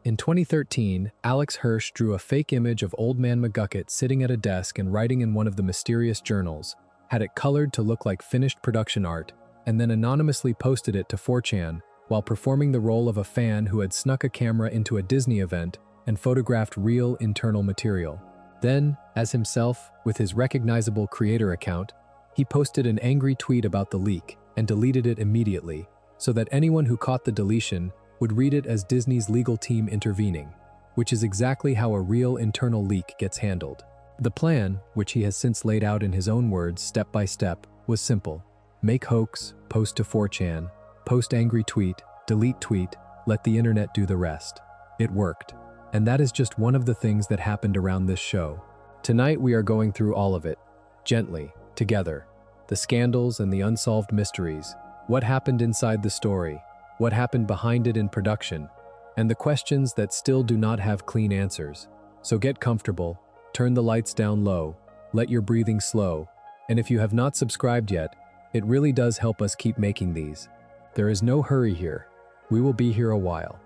In 2013, Alex Hirsch drew a fake image of Old Man McGucket sitting at a desk and writing in one of the mysterious journals, had it colored to look like finished production art, and then anonymously posted it to 4chan while performing the role of a fan who had snuck a camera into a Disney event and photographed real internal material. Then, as himself, with his recognizable creator account, he posted an angry tweet about the leak and deleted it immediately, so that anyone who caught the deletion would read it as Disney's legal team intervening, which is exactly how a real internal leak gets handled. The plan, which he has since laid out in his own words step by step, was simple. Make hoax, post to 4chan, post angry tweet, delete tweet, let the internet do the rest. It worked. And that is just one of the things that happened around this show. Tonight we are going through all of it, gently, together. The scandals and the unsolved mysteries, what happened inside the story, what happened behind it in production, and the questions that still do not have clean answers. So get comfortable, turn the lights down low, let your breathing slow, and if you have not subscribed yet, it really does help us keep making these. There is no hurry here. We will be here a while.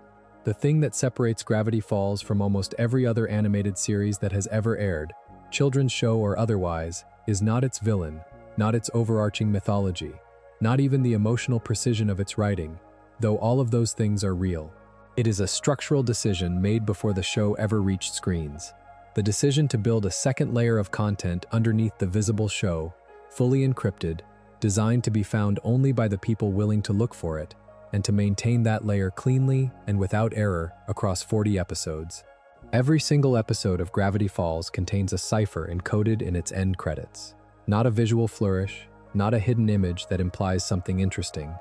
The thing that separates Gravity Falls from almost every other animated series that has ever aired, children's show or otherwise, is not its villain, not its overarching mythology, not even the emotional precision of its writing, though all of those things are real. It is a structural decision made before the show ever reached screens. The decision to build a second layer of content underneath the visible show, fully encrypted, designed to be found only by the people willing to look for it, and to maintain that layer cleanly and without error across 40 episodes. Every single episode of Gravity Falls contains a cipher encoded in its end credits. Not a visual flourish, not a hidden image that implies something interesting.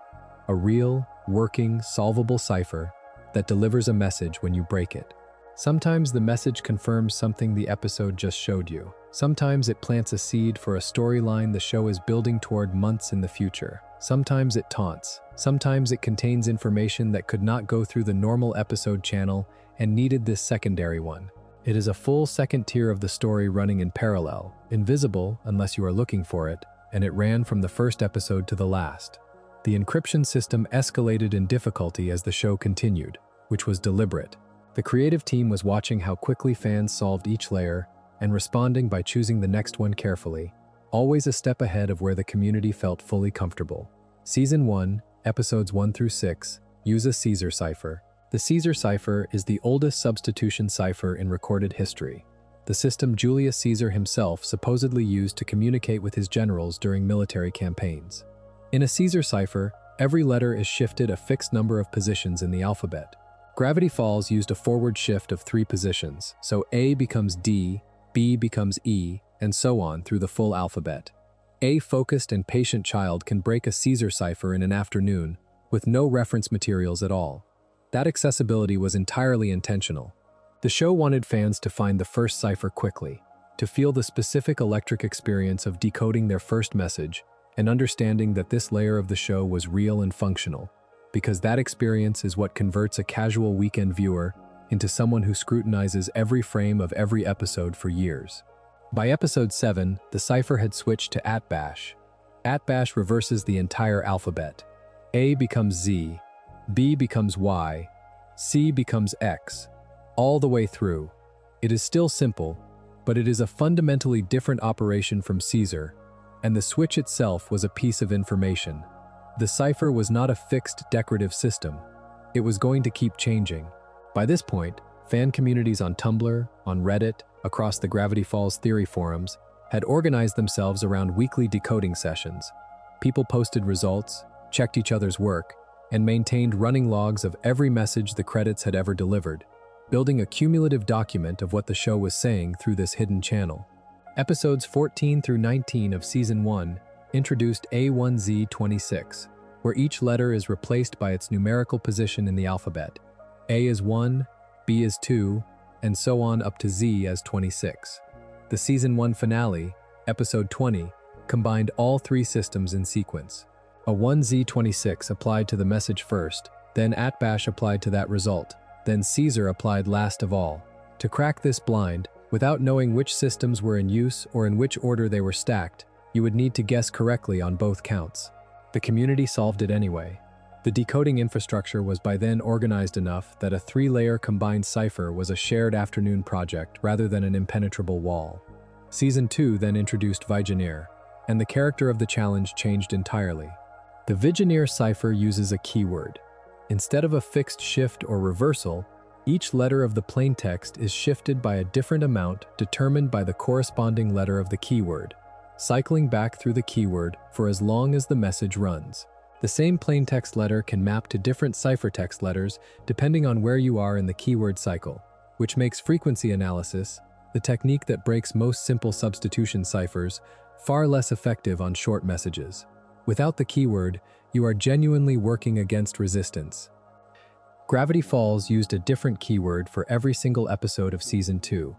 A real, working, solvable cipher that delivers a message when you break it. Sometimes the message confirms something the episode just showed you. Sometimes it plants a seed for a storyline the show is building toward months in the future. Sometimes it taunts. Sometimes it contains information that could not go through the normal episode channel and needed this secondary one. It is a full second tier of the story running in parallel, invisible unless you are looking for it, and it ran from the first episode to the last. The encryption system escalated in difficulty as the show continued, which was deliberate. The creative team was watching how quickly fans solved each layer and responding by choosing the next one carefully, always a step ahead of where the community felt fully comfortable. Season 1, episodes 1 through 6, use a Caesar cipher. The Caesar cipher is the oldest substitution cipher in recorded history. The system Julius Caesar himself supposedly used to communicate with his generals during military campaigns. In a Caesar cipher, every letter is shifted a fixed number of positions in the alphabet. Gravity Falls used a forward shift of 3 positions, so A becomes D, B becomes E, and so on through the full alphabet. A focused and patient child can break a Caesar cipher in an afternoon with no reference materials at all. That accessibility was entirely intentional. The show wanted fans to find the first cipher quickly, to feel the specific electric experience of decoding their first message and understanding that this layer of the show was real and functional, because that experience is what converts a casual weekend viewer into someone who scrutinizes every frame of every episode for years. By episode 7, the cipher had switched to @bash. @bash reverses the entire alphabet. A becomes Z, B becomes Y, C becomes X, all the way through. It is still simple, but it is a fundamentally different operation from Caesar, and the switch itself was a piece of information. The cipher was not a fixed decorative system. It was going to keep changing. By this point, fan communities on Tumblr, on Reddit, across the Gravity Falls theory forums, had organized themselves around weekly decoding sessions. People posted results, checked each other's work, and maintained running logs of every message the credits had ever delivered, building a cumulative document of what the show was saying through this hidden channel. Episodes 14 through 19 of Season 1 introduced A1Z26, where each letter is replaced by its numerical position in the alphabet. A is 1, B is 2, and so on up to Z as 26. The Season 1 finale, Episode 20, combined all 3 systems in sequence. A 1Z26 applied to the message first, then @bash applied to that result, then Caesar applied last of all. To crack this blind, without knowing which systems were in use or in which order they were stacked, you would need to guess correctly on both counts. The community solved it anyway. The decoding infrastructure was by then organized enough that a 3-layer combined cipher was a shared afternoon project rather than an impenetrable wall. Season 2 then introduced Vigeneer, and the character of the challenge changed entirely. The Vigeneer cipher uses a keyword. Instead of a fixed shift or reversal, each letter of the plaintext is shifted by a different amount determined by the corresponding letter of the keyword, cycling back through the keyword for as long as the message runs. The same plaintext letter can map to different ciphertext letters depending on where you are in the keyword cycle, which makes frequency analysis, the technique that breaks most simple substitution ciphers, far less effective on short messages. Without the keyword, you are genuinely working against resistance. Gravity Falls used a different keyword for every single episode of Season 2,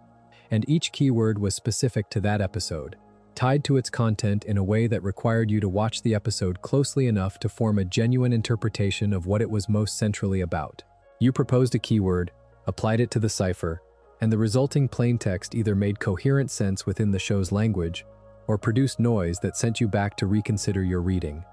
and each keyword was specific to that episode, tied to its content in a way that required you to watch the episode closely enough to form a genuine interpretation of what it was most centrally about. You proposed a keyword, applied it to the cipher, and the resulting plaintext either made coherent sense within the show's language or produced noise that sent you back to reconsider your reading.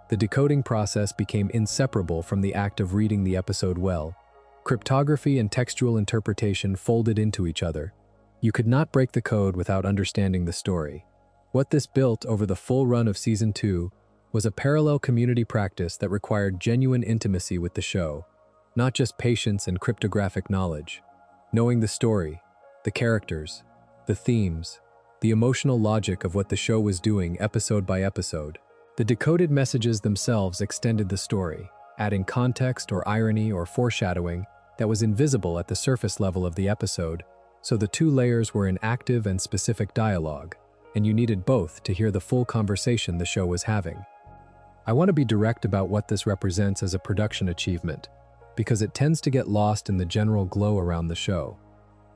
The decoding process became inseparable from the act of reading the episode well. Cryptography and textual interpretation folded into each other. You could not break the code without understanding the story. What this built over the full run of Season 2 was a parallel community practice that required genuine intimacy with the show, not just patience and cryptographic knowledge. Knowing the story, the characters, the themes, the emotional logic of what the show was doing episode by episode. The decoded messages themselves extended the story, adding context or irony or foreshadowing that was invisible at the surface level of the episode, so the 2 layers were in active and specific dialogue, and you needed both to hear the full conversation the show was having. I want to be direct about what this represents as a production achievement, because it tends to get lost in the general glow around the show.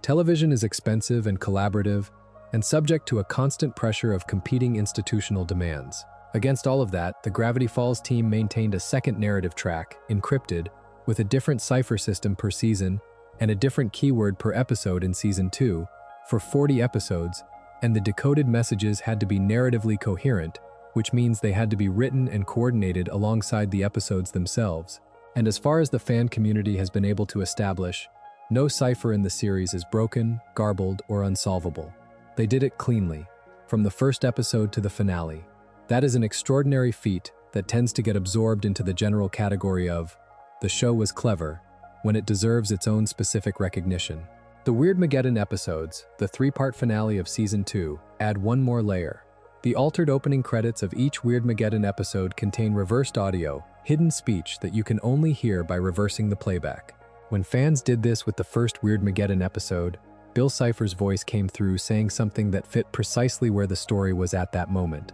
Television is expensive and collaborative, and subject to a constant pressure of competing institutional demands. Against all of that, the Gravity Falls team maintained a second narrative track, encrypted, with a different cipher system per season and a different keyword per episode in Season 2, for 40 episodes, and the decoded messages had to be narratively coherent, which means they had to be written and coordinated alongside the episodes themselves. And as far as the fan community has been able to establish, no cipher in the series is broken, garbled, or unsolvable. They did it cleanly, from the first episode to the finale. That is an extraordinary feat that tends to get absorbed into the general category of, the show was clever, when it deserves its own specific recognition. The Weirdmageddon episodes, the 3-part finale of Season 2, add one more layer. The altered opening credits of each Weirdmageddon episode contain reversed audio, hidden speech that you can only hear by reversing the playback. When fans did this with the first Weirdmageddon episode, Bill Cipher's voice came through saying something that fit precisely where the story was at that moment.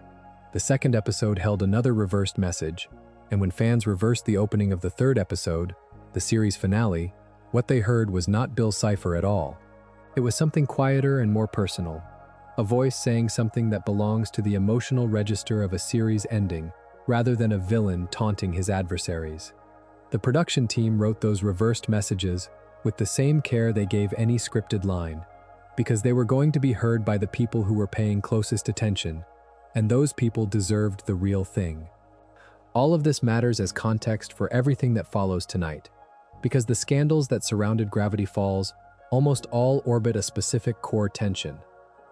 The second episode held another reversed message, and when fans reversed the opening of the third episode, the series finale, what they heard was not Bill Cipher at all. It was something quieter and more personal, a voice saying something that belongs to the emotional register of a series ending, rather than a villain taunting his adversaries. The production team wrote those reversed messages with the same care they gave any scripted line, because they were going to be heard by the people who were paying closest attention, and those people deserved the real thing. All of this matters as context for everything that follows tonight, because the scandals that surrounded Gravity Falls almost all orbit a specific core tension.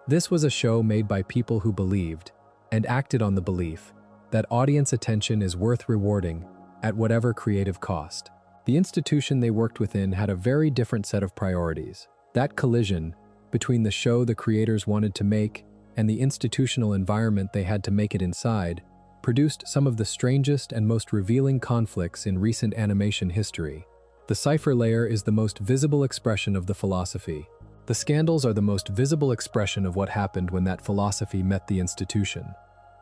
This was a show made by people who believed, and acted on the belief, that audience attention is worth rewarding at whatever creative cost. The institution they worked within had a very different set of priorities. That collision between the show the creators wanted to make and the institutional environment they had to make it inside produced some of the strangest and most revealing conflicts in recent animation history. The cipher layer is the most visible expression of the philosophy. The scandals are the most visible expression of what happened when that philosophy met the institution.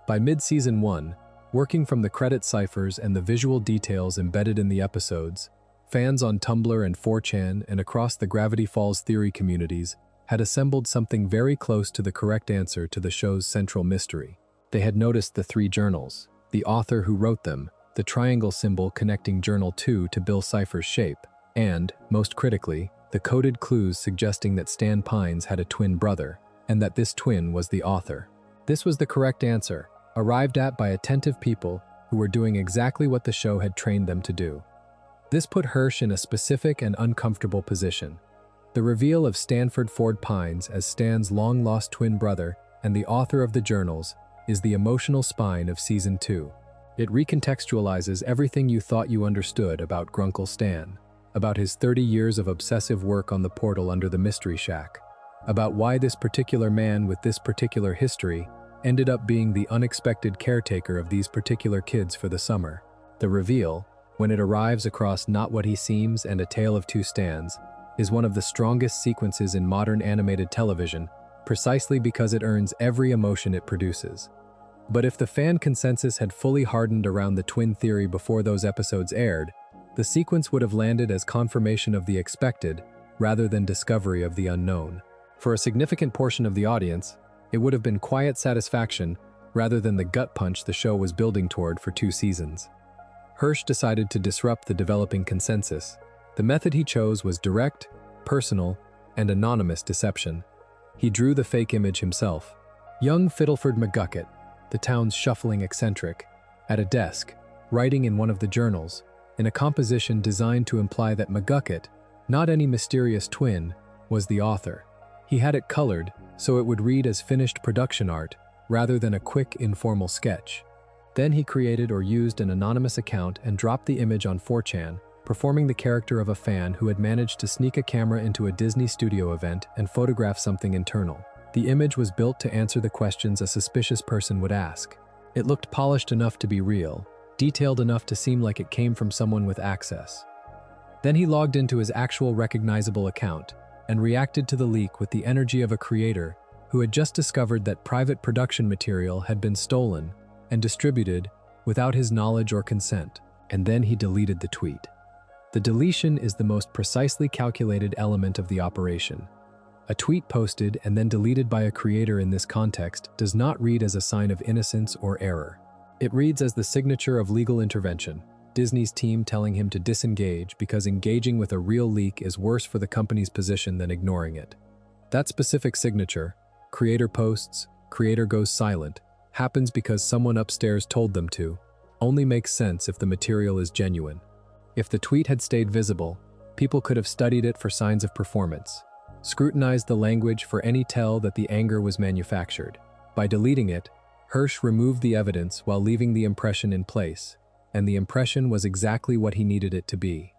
By mid-season 1, working from the credit ciphers and the visual details embedded in the episodes, fans on Tumblr and 4chan and across the Gravity Falls theory communities had assembled something very close to the correct answer to the show's central mystery. They had noticed the 3 journals, the author who wrote them, the triangle symbol connecting Journal 2 to Bill Cipher's shape, and, most critically, the coded clues suggesting that Stan Pines had a twin brother, and that this twin was the author. This was the correct answer, arrived at by attentive people who were doing exactly what the show had trained them to do. This put Hirsch in a specific and uncomfortable position. The reveal of Stanford Pines as Stan's long-lost twin brother and the author of the journals is the emotional spine of Season 2. It recontextualizes everything you thought you understood about Grunkle Stan, about his 30 years of obsessive work on the portal under the Mystery Shack, about why this particular man with this particular history ended up being the unexpected caretaker of these particular kids for the summer. The reveal, when it arrives across Not What He Seems and A Tale of Two Stans, is one of the strongest sequences in modern animated television, precisely because it earns every emotion it produces. But if the fan consensus had fully hardened around the twin theory before those episodes aired, the sequence would have landed as confirmation of the expected rather than discovery of the unknown. For a significant portion of the audience, it would have been quiet satisfaction rather than the gut punch the show was building toward for 2 seasons. Hirsch decided to disrupt the developing consensus. The method he chose was direct, personal, and anonymous deception. He drew the fake image himself. Young Fiddleford McGucket, the town's shuffling eccentric, at a desk, writing in one of the journals, in a composition designed to imply that McGucket, not any mysterious twin, was the author. He had it colored so it would read as finished production art rather than a quick, informal sketch. Then he created or used an anonymous account and dropped the image on 4chan, performing the character of a fan who had managed to sneak a camera into a Disney studio event and photograph something internal. The image was built to answer the questions a suspicious person would ask. It looked polished enough to be real, detailed enough to seem like it came from someone with access. Then he logged into his actual recognizable account and reacted to the leak with the energy of a creator who had just discovered that private production material had been stolen and distributed without his knowledge or consent. And then he deleted the tweet. The deletion is the most precisely calculated element of the operation. A tweet posted and then deleted by a creator in this context does not read as a sign of innocence or error. It reads as the signature of legal intervention, Disney's team telling him to disengage because engaging with a real leak is worse for the company's position than ignoring it. That specific signature, creator posts, creator goes silent, happens because someone upstairs told them to, only makes sense if the material is genuine. If the tweet had stayed visible, people could have studied it for signs of performance, scrutinized the language for any tell that the anger was manufactured. By deleting it, Hirsch removed the evidence while leaving the impression in place, and the impression was exactly what he needed it to be.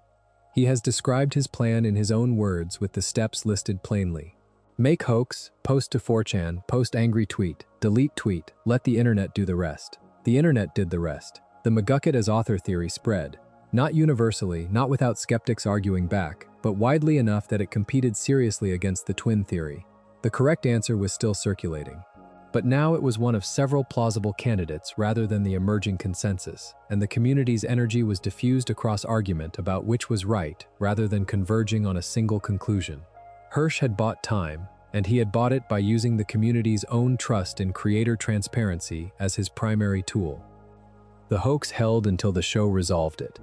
He has described his plan in his own words with the steps listed plainly. Make hoax, post to 4chan, post angry tweet, delete tweet, let the internet do the rest. The internet did the rest. The McGucket as author theory spread. Not universally, not without skeptics arguing back, but widely enough that it competed seriously against the twin theory. The correct answer was still circulating. But now it was one of several plausible candidates rather than the emerging consensus, and the community's energy was diffused across argument about which was right rather than converging on a single conclusion. Hirsch had bought time, and he had bought it by using the community's own trust in creator transparency as his primary tool. The hoax held until the show resolved it.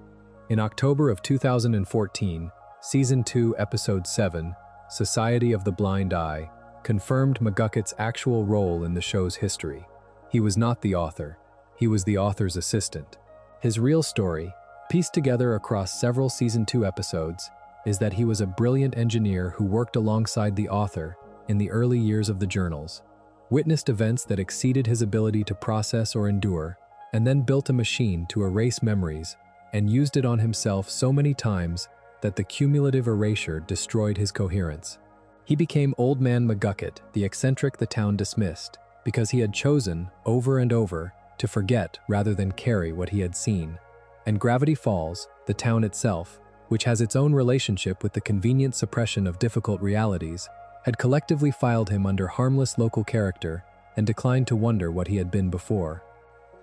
In October of 2014, Season 2, Episode 7, Society of the Blind Eye, confirmed McGucket's actual role in the show's history. He was not the author. He was the author's assistant. His real story, pieced together across several Season 2 episodes, is that he was a brilliant engineer who worked alongside the author in the early years of the journals, witnessed events that exceeded his ability to process or endure, and then built a machine to erase memories and used it on himself so many times that the cumulative erasure destroyed his coherence. He became Old Man McGucket, the eccentric the town dismissed, because he had chosen, over and over, to forget rather than carry what he had seen. And Gravity Falls, the town itself, which has its own relationship with the convenient suppression of difficult realities, had collectively filed him under harmless local character and declined to wonder what he had been before.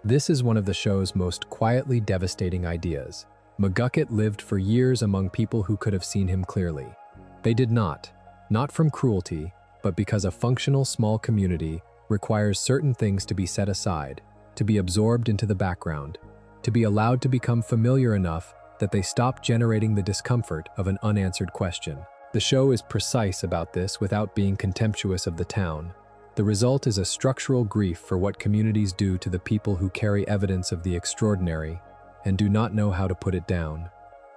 This is one of the show's most quietly devastating ideas. McGucket lived for years among people who could have seen him clearly. They did not from cruelty, but because a functional small community requires certain things to be set aside, to be absorbed into the background, to be allowed to become familiar enough that they stop generating the discomfort of an unanswered question. The show is precise about this without being contemptuous of the town. The result is a structural grief for what communities do to the people who carry evidence of the extraordinary and do not know how to put it down.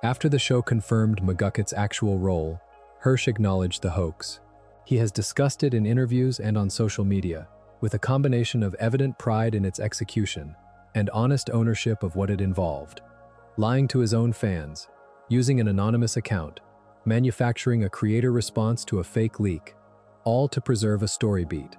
After the show confirmed McGucket's actual role, Hirsch acknowledged the hoax. He has discussed it in interviews and on social media, with a combination of evident pride in its execution and honest ownership of what it involved. Lying to his own fans, using an anonymous account, manufacturing a creator response to a fake leak, all to preserve a story beat.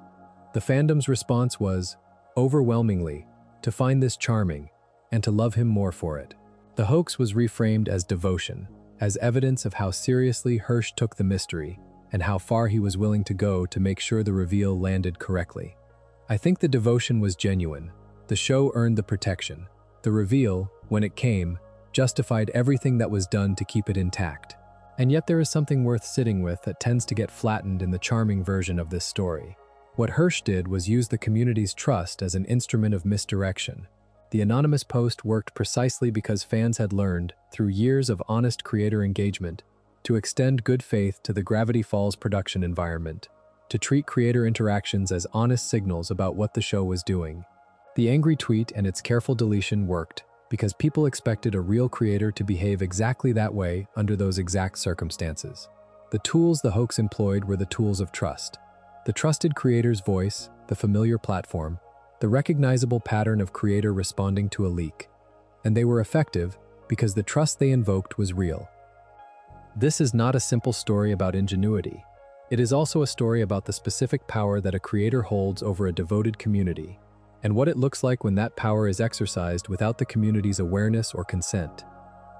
The fandom's response was, overwhelmingly, to find this charming and to love him more for it. The hoax was reframed as devotion, as evidence of how seriously Hirsch took the mystery and how far he was willing to go to make sure the reveal landed correctly. I think the devotion was genuine. The show earned the protection. The reveal, when it came, justified everything that was done to keep it intact. And yet there is something worth sitting with that tends to get flattened in the charming version of this story. What Hirsch did was use the community's trust as an instrument of misdirection. The anonymous post worked precisely because fans had learned, through years of honest creator engagement, to extend good faith to the Gravity Falls production environment, to treat creator interactions as honest signals about what the show was doing. The angry tweet and its careful deletion worked because people expected a real creator to behave exactly that way under those exact circumstances. The tools the hoax employed were the tools of trust. The trusted creator's voice, the familiar platform, the recognizable pattern of creator responding to a leak. And they were effective because the trust they invoked was real. This is not a simple story about ingenuity. It is also a story about the specific power that a creator holds over a devoted community, and what it looks like when that power is exercised without the community's awareness or consent.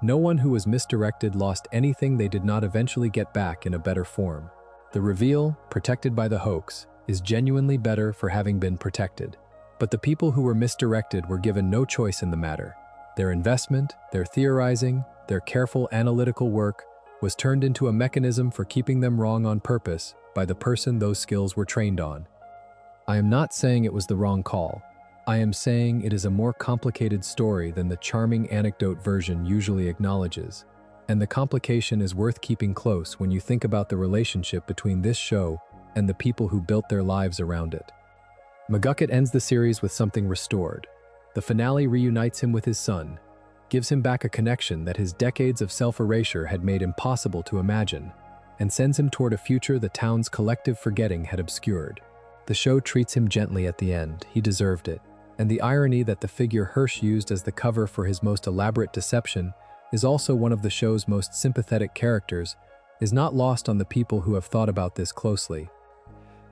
No one who was misdirected lost anything they did not eventually get back in a better form. The reveal, protected by the hoax, is genuinely better for having been protected. But the people who were misdirected were given no choice in the matter. Their investment, their theorizing, their careful analytical work was turned into a mechanism for keeping them wrong on purpose by the person those skills were trained on. I am not saying it was the wrong call. I am saying it is a more complicated story than the charming anecdote version usually acknowledges, and the complication is worth keeping close when you think about the relationship between this show and the people who built their lives around it. McGucket ends the series with something restored. The finale reunites him with his son, gives him back a connection that his decades of self-erasure had made impossible to imagine, and sends him toward a future the town's collective forgetting had obscured. The show treats him gently at the end. He deserved it. And the irony that the figure Hirsch used as the cover for his most elaborate deception is also one of the show's most sympathetic characters is not lost on the people who have thought about this closely.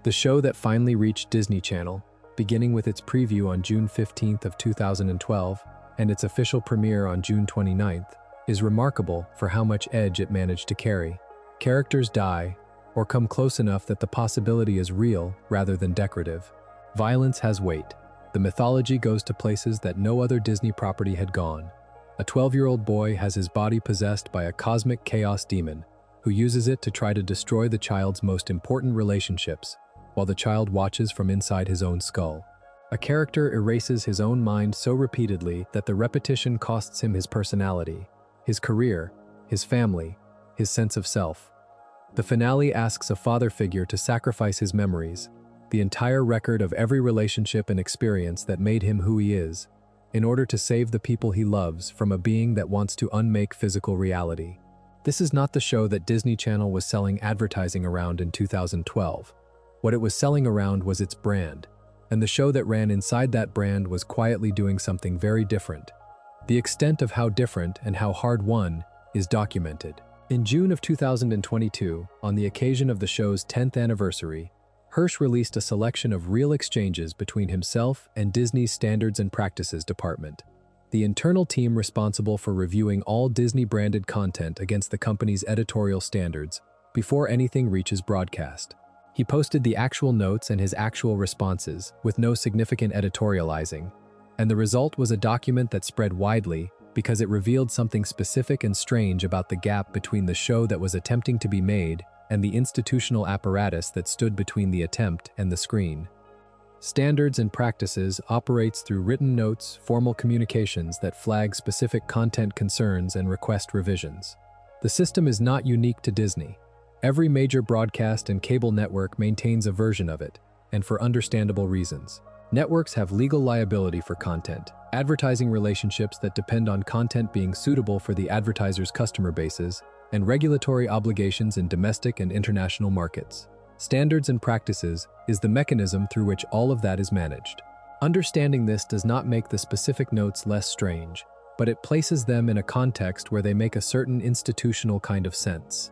The show that finally reached Disney Channel, beginning with its preview on June 15th of 2012 and its official premiere on June 29th, is remarkable for how much edge it managed to carry. Characters die, or come close enough that the possibility is real rather than decorative. Violence has weight. The mythology goes to places that no other Disney property had gone. A 12-year-old boy has his body possessed by a cosmic chaos demon who uses it to try to destroy the child's most important relationships, while the child watches from inside his own skull. A character erases his own mind so repeatedly that the repetition costs him his personality, his career, his family, his sense of self. The finale asks a father figure to sacrifice his memories, the entire record of every relationship and experience that made him who he is, in order to save the people he loves from a being that wants to unmake physical reality. This is not the show that Disney Channel was selling advertising around in 2012. What it was selling around was its brand, and the show that ran inside that brand was quietly doing something very different. The extent of how different and how hard-won is documented. In June of 2022, on the occasion of the show's 10th anniversary, Hirsch released a selection of real exchanges between himself and Disney's Standards and Practices Department, the internal team responsible for reviewing all Disney-branded content against the company's editorial standards before anything reaches broadcast. He posted the actual notes and his actual responses, with no significant editorializing, and the result was a document that spread widely because it revealed something specific and strange about the gap between the show that was attempting to be made and the institutional apparatus that stood between the attempt and the screen. Standards and Practices operates through written notes, formal communications that flag specific content concerns and request revisions. The system is not unique to Disney. Every major broadcast and cable network maintains a version of it, and for understandable reasons. Networks have legal liability for content, advertising relationships that depend on content being suitable for the advertiser's customer bases, and regulatory obligations in domestic and international markets. Standards and practices is the mechanism through which all of that is managed. Understanding this does not make the specific notes less strange, but it places them in a context where they make a certain institutional kind of sense.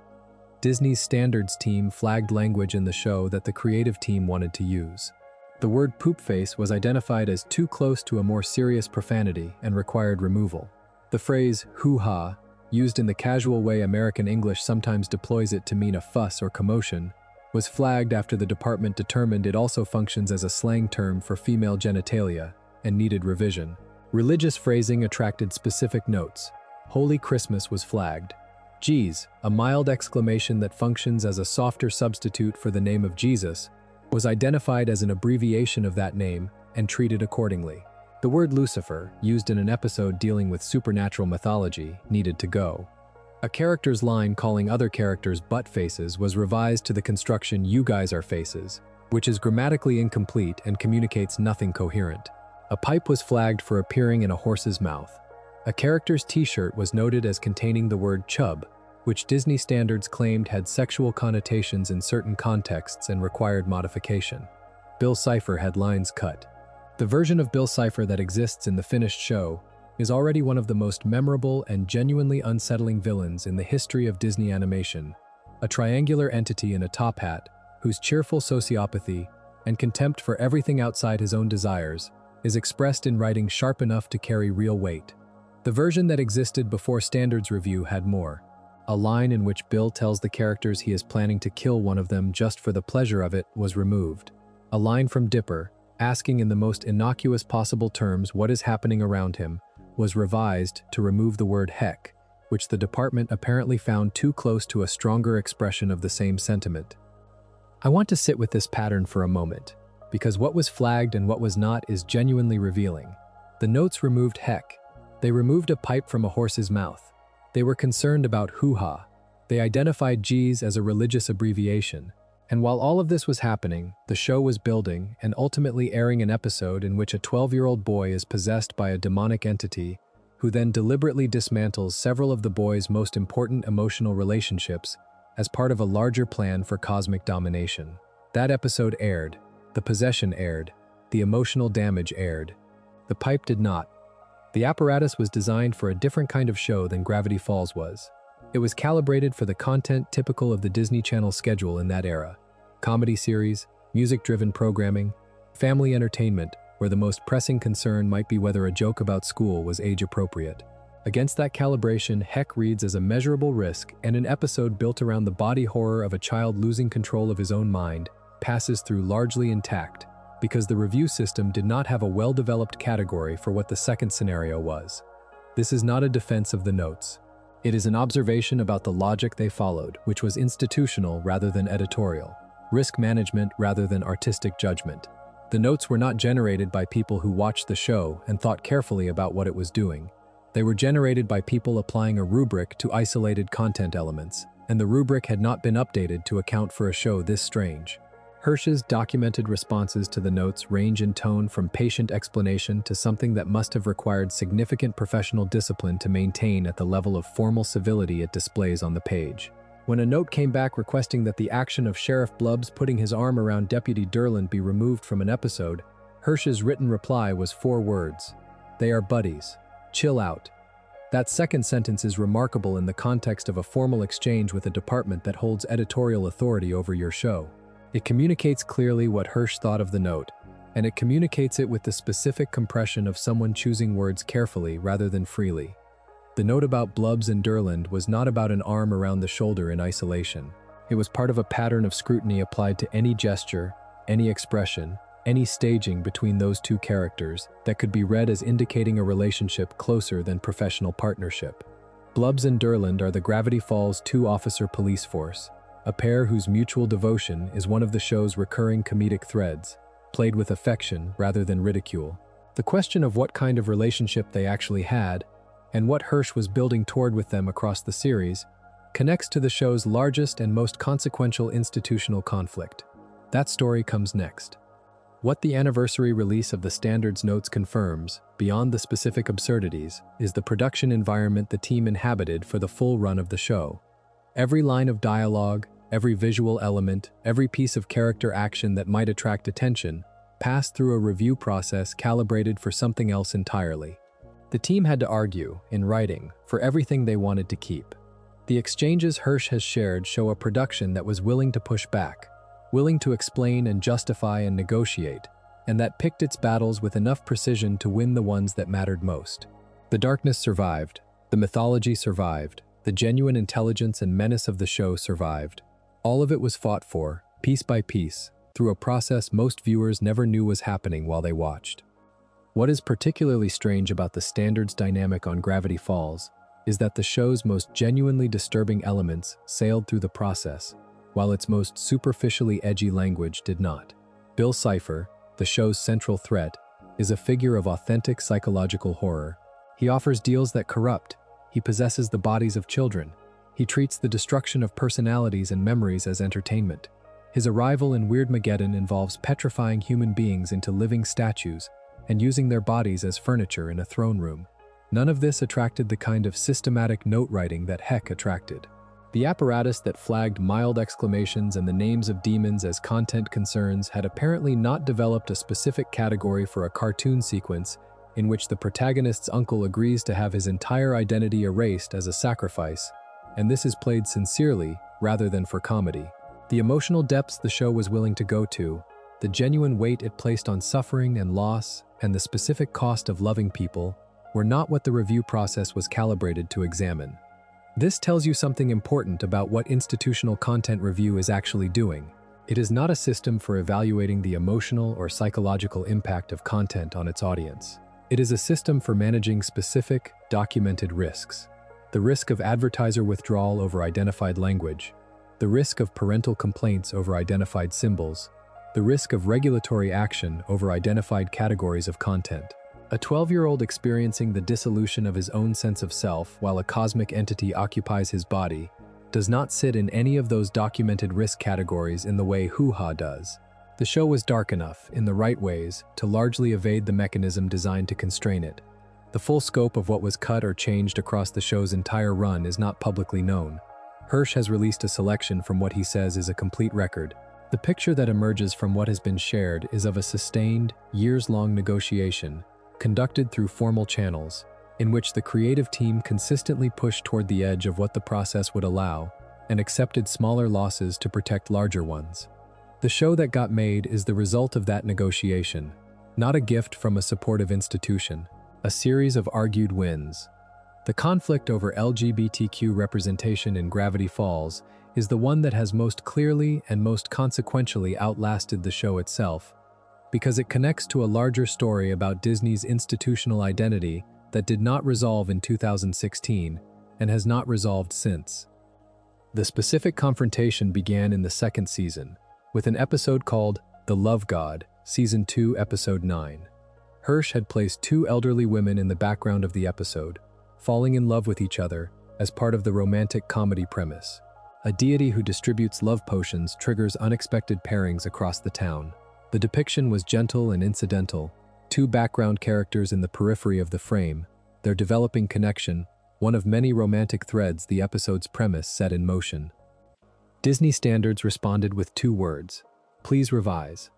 Disney's standards team flagged language in the show that the creative team wanted to use. The word poopface was identified as too close to a more serious profanity and required removal. The phrase hoo-ha, used in the casual way American English sometimes deploys it to mean a fuss or commotion, was flagged after the department determined it also functions as a slang term for female genitalia and needed revision. Religious phrasing attracted specific notes. Holy Christmas was flagged. Geez, a mild exclamation that functions as a softer substitute for the name of Jesus, was identified as an abbreviation of that name and treated accordingly. The word Lucifer, used in an episode dealing with supernatural mythology, needed to go. A character's line calling other characters butt faces was revised to the construction "you guys are faces," which is grammatically incomplete and communicates nothing coherent. A pipe was flagged for appearing in a horse's mouth. A character's t-shirt was noted as containing the word chub, which Disney standards claimed had sexual connotations in certain contexts and required modification. Bill Cipher had lines cut. The version of Bill Cipher that exists in the finished show is already one of the most memorable and genuinely unsettling villains in the history of Disney animation, a triangular entity in a top hat whose cheerful sociopathy and contempt for everything outside his own desires is expressed in writing sharp enough to carry real weight. The version that existed before Standards Review had more. A line in which Bill tells the characters he is planning to kill one of them just for the pleasure of it was removed. A line from Dipper, asking in the most innocuous possible terms what is happening around him, was revised to remove the word heck, which the department apparently found too close to a stronger expression of the same sentiment. I want to sit with this pattern for a moment, because what was flagged and what was not is genuinely revealing. The notes removed heck. They removed a pipe from a horse's mouth. They were concerned about hoo-ha. They identified G's as a religious abbreviation. And while all of this was happening, the show was building and ultimately airing an episode in which a 12-year-old boy is possessed by a demonic entity who then deliberately dismantles several of the boy's most important emotional relationships as part of a larger plan for cosmic domination. That episode aired, the possession aired, the emotional damage aired. The pipe did not. The apparatus was designed for a different kind of show than Gravity Falls was. It was calibrated for the content typical of the Disney Channel schedule in that era. Comedy series, music-driven programming, family entertainment, where the most pressing concern might be whether a joke about school was age-appropriate. Against that calibration, heck reads as a measurable risk, and an episode built around the body horror of a child losing control of his own mind passes through largely intact, because the review system did not have a well-developed category for what the second scenario was. This is not a defense of the notes. It is an observation about the logic they followed, which was institutional rather than editorial, risk management rather than artistic judgment. The notes were not generated by people who watched the show and thought carefully about what it was doing. They were generated by people applying a rubric to isolated content elements, and the rubric had not been updated to account for a show this strange. Hirsch's documented responses to the notes range in tone from patient explanation to something that must have required significant professional discipline to maintain at the level of formal civility it displays on the page. When a note came back requesting that the action of Sheriff Blubbs putting his arm around Deputy Durland be removed from an episode, Hirsch's written reply was 4 words. "They are buddies. Chill out." That second sentence is remarkable in the context of a formal exchange with a department that holds editorial authority over your show. It communicates clearly what Hirsch thought of the note, and it communicates it with the specific compression of someone choosing words carefully rather than freely. The note about Blubbs and Durland was not about an arm around the shoulder in isolation. It was part of a pattern of scrutiny applied to any gesture, any expression, any staging between those two characters that could be read as indicating a relationship closer than professional partnership. Blubbs and Durland are the Gravity Falls 2-officer police force, a pair whose mutual devotion is one of the show's recurring comedic threads, played with affection rather than ridicule. The question of what kind of relationship they actually had, and what Hirsch was building toward with them across the series, connects to the show's largest and most consequential institutional conflict. That story comes next. What the anniversary release of the Standards Notes confirms, beyond the specific absurdities, is the production environment the team inhabited for the full run of the show. Every line of dialogue, every visual element, every piece of character action that might attract attention passed through a review process calibrated for something else entirely. The team had to argue, in writing, for everything they wanted to keep. The exchanges Hirsch has shared show a production that was willing to push back, willing to explain and justify and negotiate, and that picked its battles with enough precision to win the ones that mattered most. The darkness survived, the mythology survived, the genuine intelligence and menace of the show survived. All of it was fought for, piece by piece, through a process most viewers never knew was happening while they watched. What is particularly strange about the Standards dynamic on Gravity Falls is that the show's most genuinely disturbing elements sailed through the process, while its most superficially edgy language did not. Bill Cipher, the show's central threat, is a figure of authentic psychological horror. He offers deals that corrupt. He possesses the bodies of children. He treats the destruction of personalities and memories as entertainment. His arrival in Weirdmageddon involves petrifying human beings into living statues and using their bodies as furniture in a throne room. None of this attracted the kind of systematic note-writing that Heck attracted. The apparatus that flagged mild exclamations and the names of demons as content concerns had apparently not developed a specific category for a cartoon sequence in which the protagonist's uncle agrees to have his entire identity erased as a sacrifice, and this is played sincerely rather than for comedy. The emotional depths the show was willing to go to, the genuine weight it placed on suffering and loss, and the specific cost of loving people were not what the review process was calibrated to examine. This tells you something important about what institutional content review is actually doing. It is not a system for evaluating the emotional or psychological impact of content on its audience. It is a system for managing specific, documented risks. The risk of advertiser withdrawal over identified language, the risk of parental complaints over identified symbols, the risk of regulatory action over identified categories of content. A 12-year-old experiencing the dissolution of his own sense of self while a cosmic entity occupies his body does not sit in any of those documented risk categories in the way hoo-ha does. The show was dark enough, in the right ways, to largely evade the mechanism designed to constrain it. The full scope of what was cut or changed across the show's entire run is not publicly known. Hirsch has released a selection from what he says is a complete record. The picture that emerges from what has been shared is of a sustained, years-long negotiation, conducted through formal channels, in which the creative team consistently pushed toward the edge of what the process would allow and accepted smaller losses to protect larger ones. The show that got made is the result of that negotiation, not a gift from a supportive institution, a series of argued wins. The conflict over LGBTQ representation in Gravity Falls is the one that has most clearly and most consequentially outlasted the show itself, because it connects to a larger story about Disney's institutional identity that did not resolve in 2016 and has not resolved since. The specific confrontation began in the second season, with an episode called The Love God, Season 2, Episode 9. Hirsch had placed two elderly women in the background of the episode, falling in love with each other as part of the romantic comedy premise. A deity who distributes love potions triggers unexpected pairings across the town. The depiction was gentle and incidental, two background characters in the periphery of the frame, their developing connection, one of many romantic threads the episode's premise set in motion. Disney Standards responded with two words: please revise.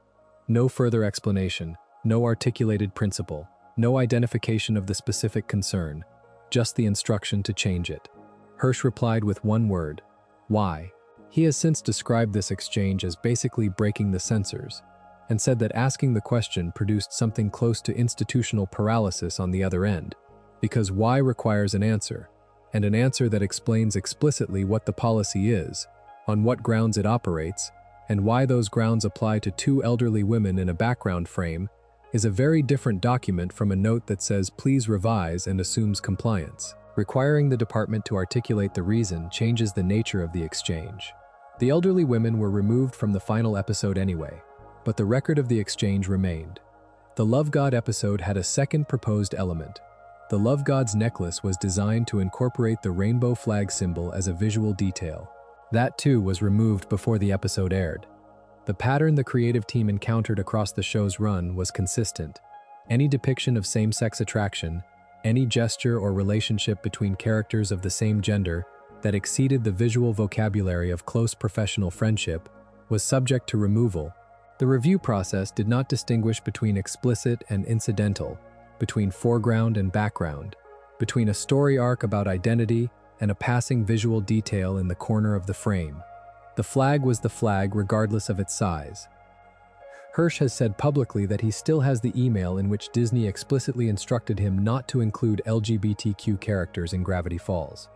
No further explanation, no articulated principle, no identification of the specific concern, just the instruction to change it. Hirsch replied with one word: why? He has since described this exchange as basically breaking the censors, and said that asking the question produced something close to institutional paralysis on the other end, because why requires an answer, and an answer that explains explicitly what the policy is, on what grounds it operates, and why those grounds apply to two elderly women in a background frame is a very different document from a note that says please revise and assumes compliance. Requiring the department to articulate the reason changes the nature of the exchange. The elderly women were removed from the final episode anyway, but the record of the exchange remained. The Love God episode had a second proposed element. The Love God's necklace was designed to incorporate the rainbow flag symbol as a visual detail. That too was removed before the episode aired. The pattern the creative team encountered across the show's run was consistent. Any depiction of same-sex attraction, any gesture or relationship between characters of the same gender that exceeded the visual vocabulary of close professional friendship was subject to removal. The review process did not distinguish between explicit and incidental, between foreground and background, between a story arc about identity and a passing visual detail in the corner of the frame. The flag was the flag regardless of its size. Hirsch has said publicly that he still has the email in which Disney explicitly instructed him not to include LGBTQ characters in Gravity Falls.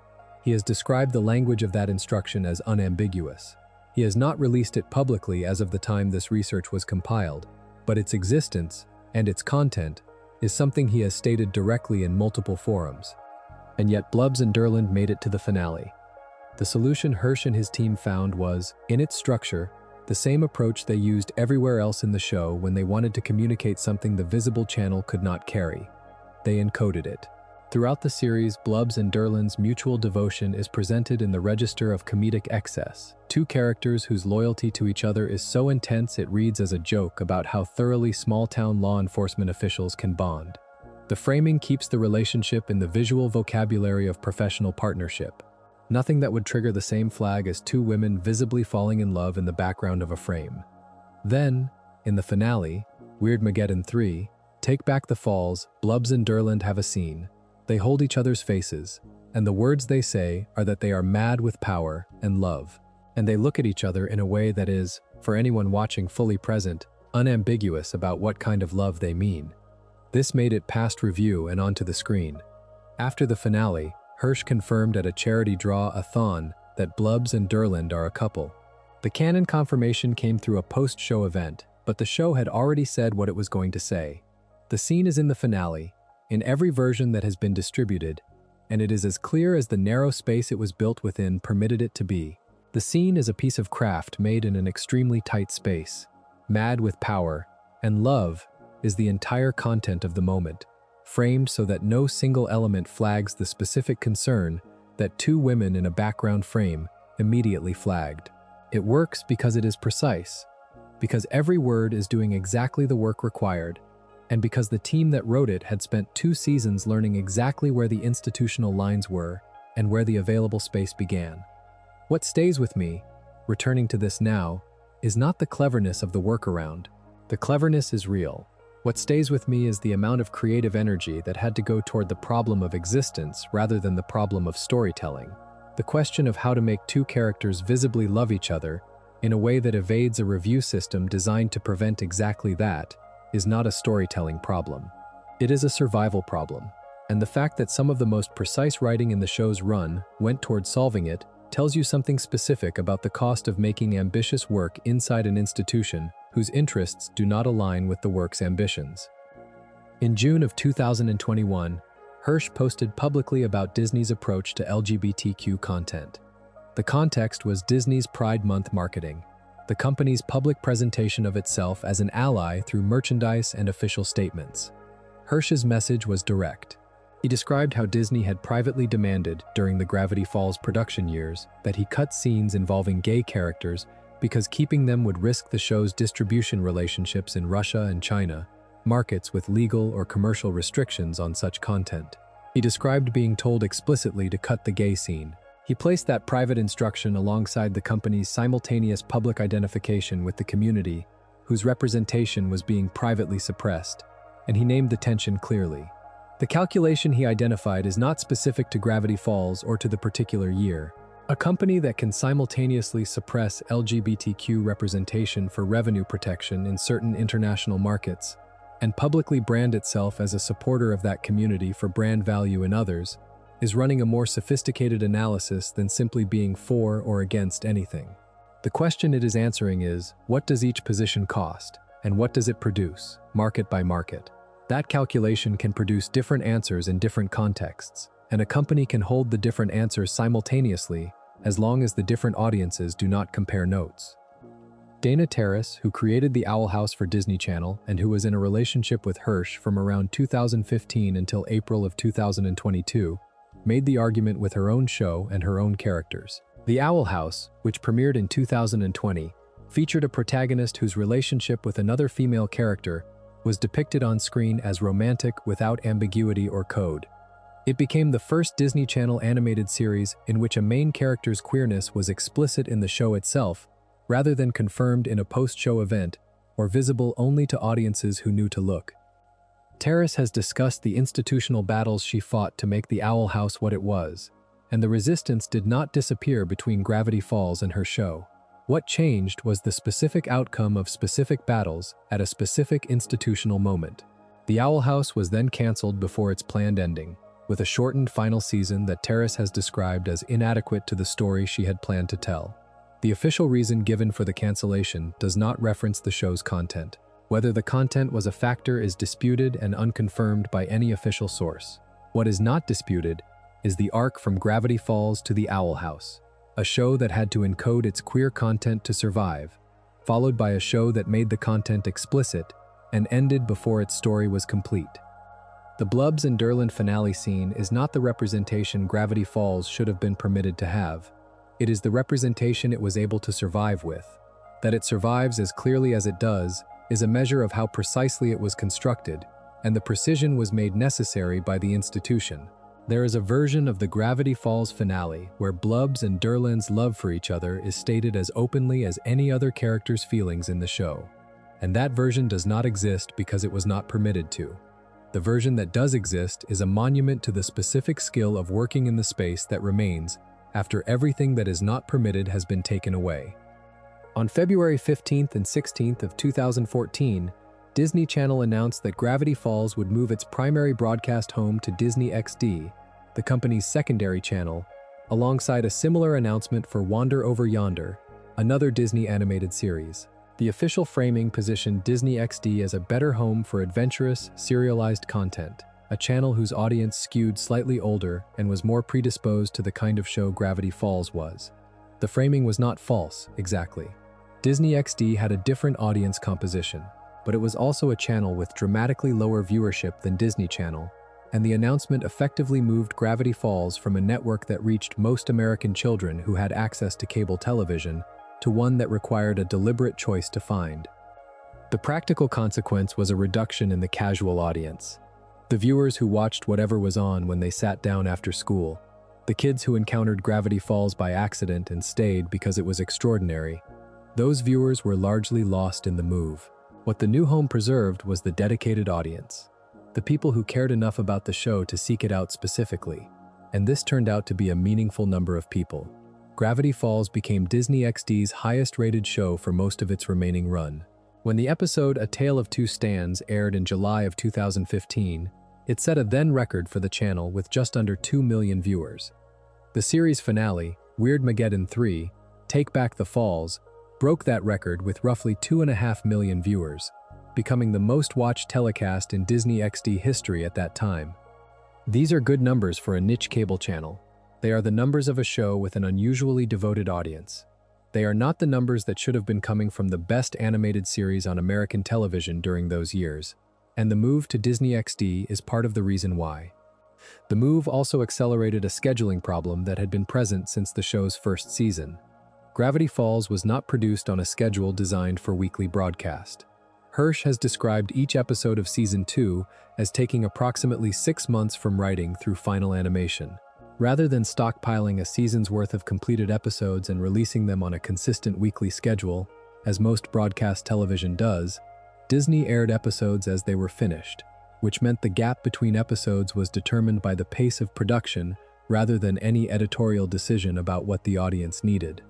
He has described the language of that instruction as unambiguous. He has not released it publicly as of the time this research was compiled, but its existence and its content is something he has stated directly in multiple forums. And yet Blubs and Durland made it to the finale. The solution Hirsch and his team found was, in its structure, the same approach they used everywhere else in the show when they wanted to communicate something the visible channel could not carry. They encoded it. Throughout the series, Blubs and Durland's mutual devotion is presented in the register of comedic excess. Two characters whose loyalty to each other is so intense it reads as a joke about how thoroughly small-town law enforcement officials can bond. The framing keeps the relationship in the visual vocabulary of professional partnership. Nothing that would trigger the same flag as two women visibly falling in love in the background of a frame. Then, in the finale, Weirdmageddon 3, Take Back the Falls, Blubs and Durland have a scene. They hold each other's faces, and the words they say are that they are mad with power and love. And they look at each other in a way that is, for anyone watching fully present, unambiguous about what kind of love they mean. This made it past review and onto the screen. After the finale, Hirsch confirmed at a charity draw-a-thon that Blubs and Durland are a couple. The canon confirmation came through a post-show event, but the show had already said what it was going to say. The scene is in the finale, in every version that has been distributed, and it is as clear as the narrow space it was built within permitted it to be. The scene is a piece of craft made in an extremely tight space. Mad with power, and love is the entire content of the moment, framed so that no single element flags the specific concern that two women in a background frame immediately flagged. It works because it is precise, because every word is doing exactly the work required, and because the team that wrote it had spent 2 seasons learning exactly where the institutional lines were and where the available space began. What stays with me, returning to this now, is not the cleverness of the workaround. The cleverness is real. What stays with me is the amount of creative energy that had to go toward the problem of existence rather than the problem of storytelling. The question of how to make two characters visibly love each other in a way that evades a review system designed to prevent exactly that is not a storytelling problem. It is a survival problem, and the fact that some of the most precise writing in the show's run went toward solving it tells you something specific about the cost of making ambitious work inside an institution whose interests do not align with the work's ambitions. In June of 2021, Hirsch posted publicly about Disney's approach to LGBTQ content. The context was Disney's Pride Month marketing, the company's public presentation of itself as an ally through merchandise and official statements. Hirsch's message was direct. He described how Disney had privately demanded during the Gravity Falls production years that he cut scenes involving gay characters because keeping them would risk the show's distribution relationships in Russia and China, markets with legal or commercial restrictions on such content. He described being told explicitly to cut the gay scene. He placed that private instruction alongside the company's simultaneous public identification with the community, whose representation was being privately suppressed, and he named the tension clearly. The calculation he identified is not specific to Gravity Falls or to the particular year. A company that can simultaneously suppress LGBTQ representation for revenue protection in certain international markets and publicly brand itself as a supporter of that community for brand value in others is running a more sophisticated analysis than simply being for or against anything. The question it is answering is, what does each position cost, and what does it produce, market by market? That calculation can produce different answers in different contexts, and a company can hold the different answers simultaneously as long as the different audiences do not compare notes. Dana Terrace, who created the Owl House for Disney Channel and who was in a relationship with Hirsch from around 2015 until April of 2022, made the argument with her own show and her own characters. The Owl House, which premiered in 2020, featured a protagonist whose relationship with another female character was depicted on screen as romantic without ambiguity or code. It became the first Disney Channel animated series in which a main character's queerness was explicit in the show itself, rather than confirmed in a post-show event or visible only to audiences who knew to look. Terrace has discussed the institutional battles she fought to make the Owl House what it was, and the resistance did not disappear between Gravity Falls and her show. What changed was the specific outcome of specific battles at a specific institutional moment. The Owl House was then canceled before its planned ending, with a shortened final season that Terrace has described as inadequate to the story she had planned to tell. The official reason given for the cancellation does not reference the show's content. Whether the content was a factor is disputed and unconfirmed by any official source. What is not disputed is the arc from Gravity Falls to the Owl House, a show that had to encode its queer content to survive, followed by a show that made the content explicit and ended before its story was complete. The Blubs and Durland finale scene is not the representation Gravity Falls should have been permitted to have. It is the representation it was able to survive with. That it survives as clearly as it does is a measure of how precisely it was constructed, and the precision was made necessary by the institution. There is a version of the Gravity Falls finale where Blubs and Durland's love for each other is stated as openly as any other character's feelings in the show, and that version does not exist because it was not permitted to. The version that does exist is a monument to the specific skill of working in the space that remains after everything that is not permitted has been taken away. On February 15th and 16th of 2014, Disney Channel announced that Gravity Falls would move its primary broadcast home to Disney XD, the company's secondary channel, alongside a similar announcement for Wander Over Yonder, another Disney animated series. The official framing positioned Disney XD as a better home for adventurous, serialized content, a channel whose audience skewed slightly older and was more predisposed to the kind of show Gravity Falls was. The framing was not false, exactly. Disney XD had a different audience composition, but it was also a channel with dramatically lower viewership than Disney Channel, and the announcement effectively moved Gravity Falls from a network that reached most American children who had access to cable television to one that required a deliberate choice to find. The practical consequence was a reduction in the casual audience. The viewers who watched whatever was on when they sat down after school, the kids who encountered Gravity Falls by accident and stayed because it was extraordinary, those viewers were largely lost in the move. What the new home preserved was the dedicated audience, the people who cared enough about the show to seek it out specifically, and this turned out to be a meaningful number of people. Gravity Falls became Disney XD's highest-rated show for most of its remaining run. When the episode A Tale of Two Stands aired in July of 2015, it set a then record for the channel with just under 2 million viewers. The series finale, Weirdmageddon 3, Take Back the Falls, broke that record with roughly 2.5 million viewers, becoming the most-watched telecast in Disney XD history at that time. These are good numbers for a niche cable channel. They are the numbers of a show with an unusually devoted audience. They are not the numbers that should have been coming from the best animated series on American television during those years, and the move to Disney XD is part of the reason why. The move also accelerated a scheduling problem that had been present since the show's first season. Gravity Falls was not produced on a schedule designed for weekly broadcast. Hirsch has described each episode of Season 2 as taking approximately 6 months from writing through final animation. Rather than stockpiling a season's worth of completed episodes and releasing them on a consistent weekly schedule, as most broadcast television does, Disney aired episodes as they were finished, which meant the gap between episodes was determined by the pace of production rather than any editorial decision about what the audience needed.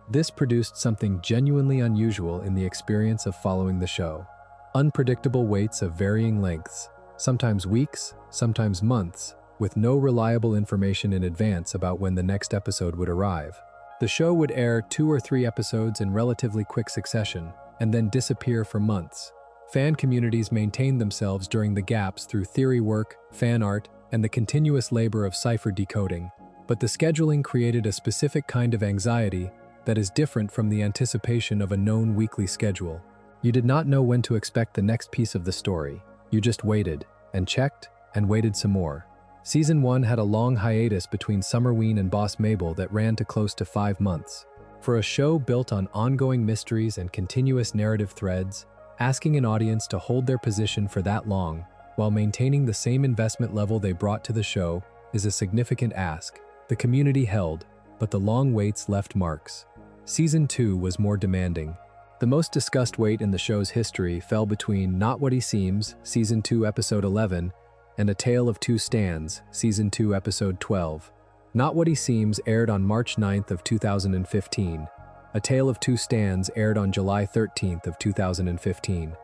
This produced something genuinely unusual in the experience of following the show. Unpredictable waits of varying lengths, sometimes weeks, sometimes months, with no reliable information in advance about when the next episode would arrive. The show would air 2 or 3 episodes in relatively quick succession, and then disappear for months. Fan communities maintained themselves during the gaps through theory work, fan art, and the continuous labor of cipher decoding, but the scheduling created a specific kind of anxiety that is different from the anticipation of a known weekly schedule. You did not know when to expect the next piece of the story. You just waited, and checked, and waited some more. Season 1 had a long hiatus between Summerween and Boss Mabel that ran to close to 5 months. For a show built on ongoing mysteries and continuous narrative threads, asking an audience to hold their position for that long, while maintaining the same investment level they brought to the show, is a significant ask. The community held, but the long waits left marks. Season 2 was more demanding. The most discussed wait in the show's history fell between Not What He Seems, Season 2, Episode 11, and A Tale of Two Stands, Season 2, Episode 12. Not What He Seems aired on March 9th of 2015. A Tale of Two Stands aired on July 13th of 2015.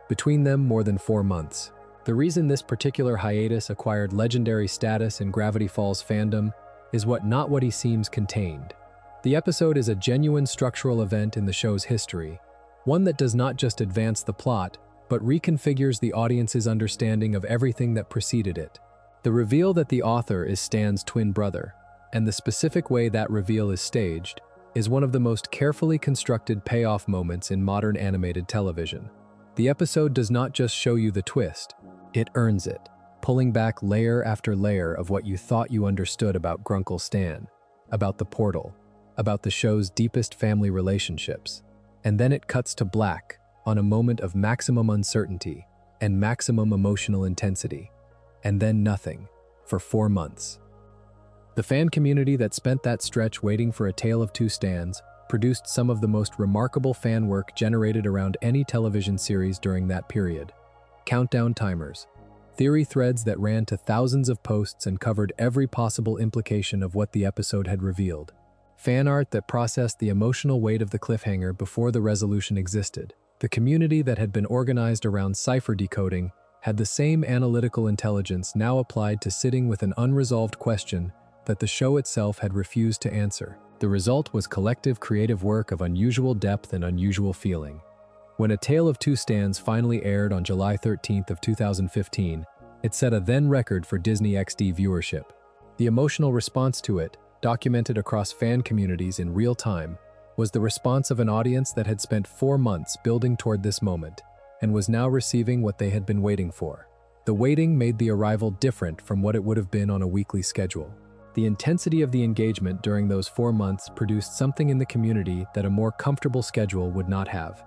Between them, more than 4 months. The reason this particular hiatus acquired legendary status in Gravity Falls fandom is what Not What He Seems contained. The episode is a genuine structural event in the show's history, one that does not just advance the plot, but reconfigures the audience's understanding of everything that preceded it. The reveal that the author is Stan's twin brother, and the specific way that reveal is staged, is one of the most carefully constructed payoff moments in modern animated television. The episode does not just show you the twist, it earns it, pulling back layer after layer of what you thought you understood about Grunkle Stan, about the portal, about the show's deepest family relationships. And then it cuts to black, on a moment of maximum uncertainty and maximum emotional intensity. And then nothing, for 4 months. The fan community that spent that stretch waiting for A Tale of Two Stands produced some of the most remarkable fan work generated around any television series during that period. Countdown timers, theory threads that ran to thousands of posts and covered every possible implication of what the episode had revealed. Fan art that processed the emotional weight of the cliffhanger before the resolution existed. The community that had been organized around cipher decoding had the same analytical intelligence now applied to sitting with an unresolved question that the show itself had refused to answer. The result was collective creative work of unusual depth and unusual feeling. When A Tale of Two Stands finally aired on July 13th of 2015, it set a then record for Disney XD viewership. The emotional response to it, documented across fan communities in real time, was the response of an audience that had spent 4 months building toward this moment, and was now receiving what they had been waiting for. The waiting made the arrival different from what it would have been on a weekly schedule. The intensity of the engagement during those 4 months produced something in the community that a more comfortable schedule would not have.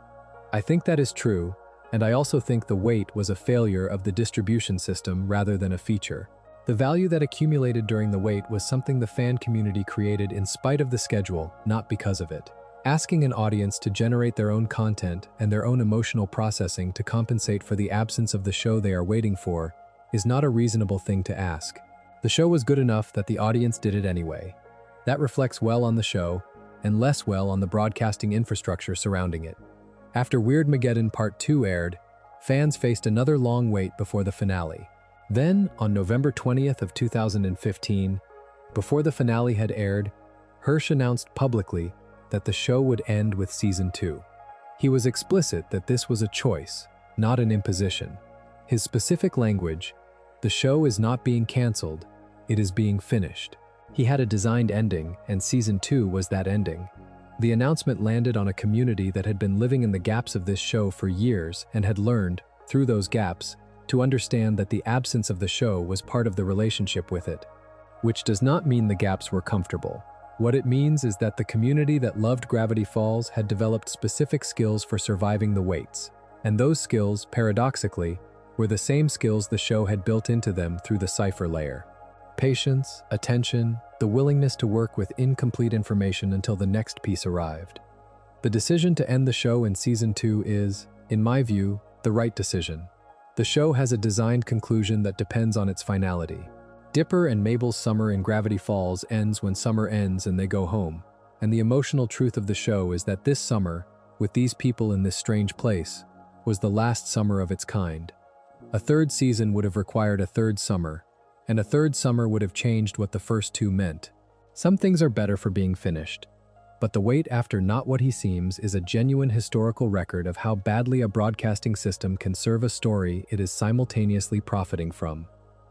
I think that is true, and I also think the wait was a failure of the distribution system rather than a feature. The value that accumulated during the wait was something the fan community created in spite of the schedule, not because of it. Asking an audience to generate their own content and their own emotional processing to compensate for the absence of the show they are waiting for is not a reasonable thing to ask. The show was good enough that the audience did it anyway. That reflects well on the show, and less well on the broadcasting infrastructure surrounding it. After Weirdmageddon Part 2 aired, fans faced another long wait before the finale. Then, on November 20th of 2015, before the finale had aired, Hirsch announced publicly that the show would end with Season 2. He was explicit that this was a choice, not an imposition. His specific language, "The show is not being canceled, it is being finished." He had a designed ending, and Season 2 was that ending. The announcement landed on a community that had been living in the gaps of this show for years and had learned, through those gaps, to understand that the absence of the show was part of the relationship with it. Which does not mean the gaps were comfortable. What it means is that the community that loved Gravity Falls had developed specific skills for surviving the waits. And those skills, paradoxically, were the same skills the show had built into them through the cipher layer. Patience, attention, the willingness to work with incomplete information until the next piece arrived. The decision to end the show in Season 2 is, in my view, the right decision. The show has a designed conclusion that depends on its finality. Dipper and Mabel's summer in Gravity Falls ends when summer ends and they go home, and the emotional truth of the show is that this summer, with these people in this strange place, was the last summer of its kind. A third season would have required a third summer, and a third summer would have changed what the first two meant. Some things are better for being finished, but the wait after Not What He Seems is a genuine historical record of how badly a broadcasting system can serve a story it is simultaneously profiting from.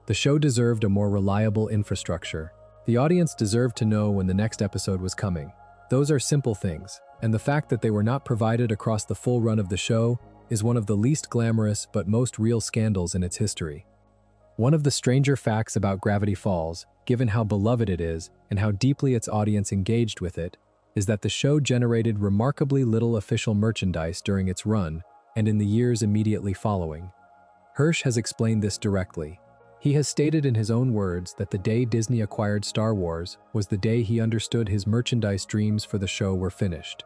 The show deserved a more reliable infrastructure. The audience deserved to know when the next episode was coming. Those are simple things, and the fact that they were not provided across the full run of the show is one of the least glamorous but most real scandals in its history. One of the stranger facts about Gravity Falls, given how beloved it is and how deeply its audience engaged with it, is that the show generated remarkably little official merchandise during its run and in the years immediately following. Hirsch has explained this directly. He has stated in his own words that the day Disney acquired Star Wars was the day he understood his merchandise dreams for the show were finished.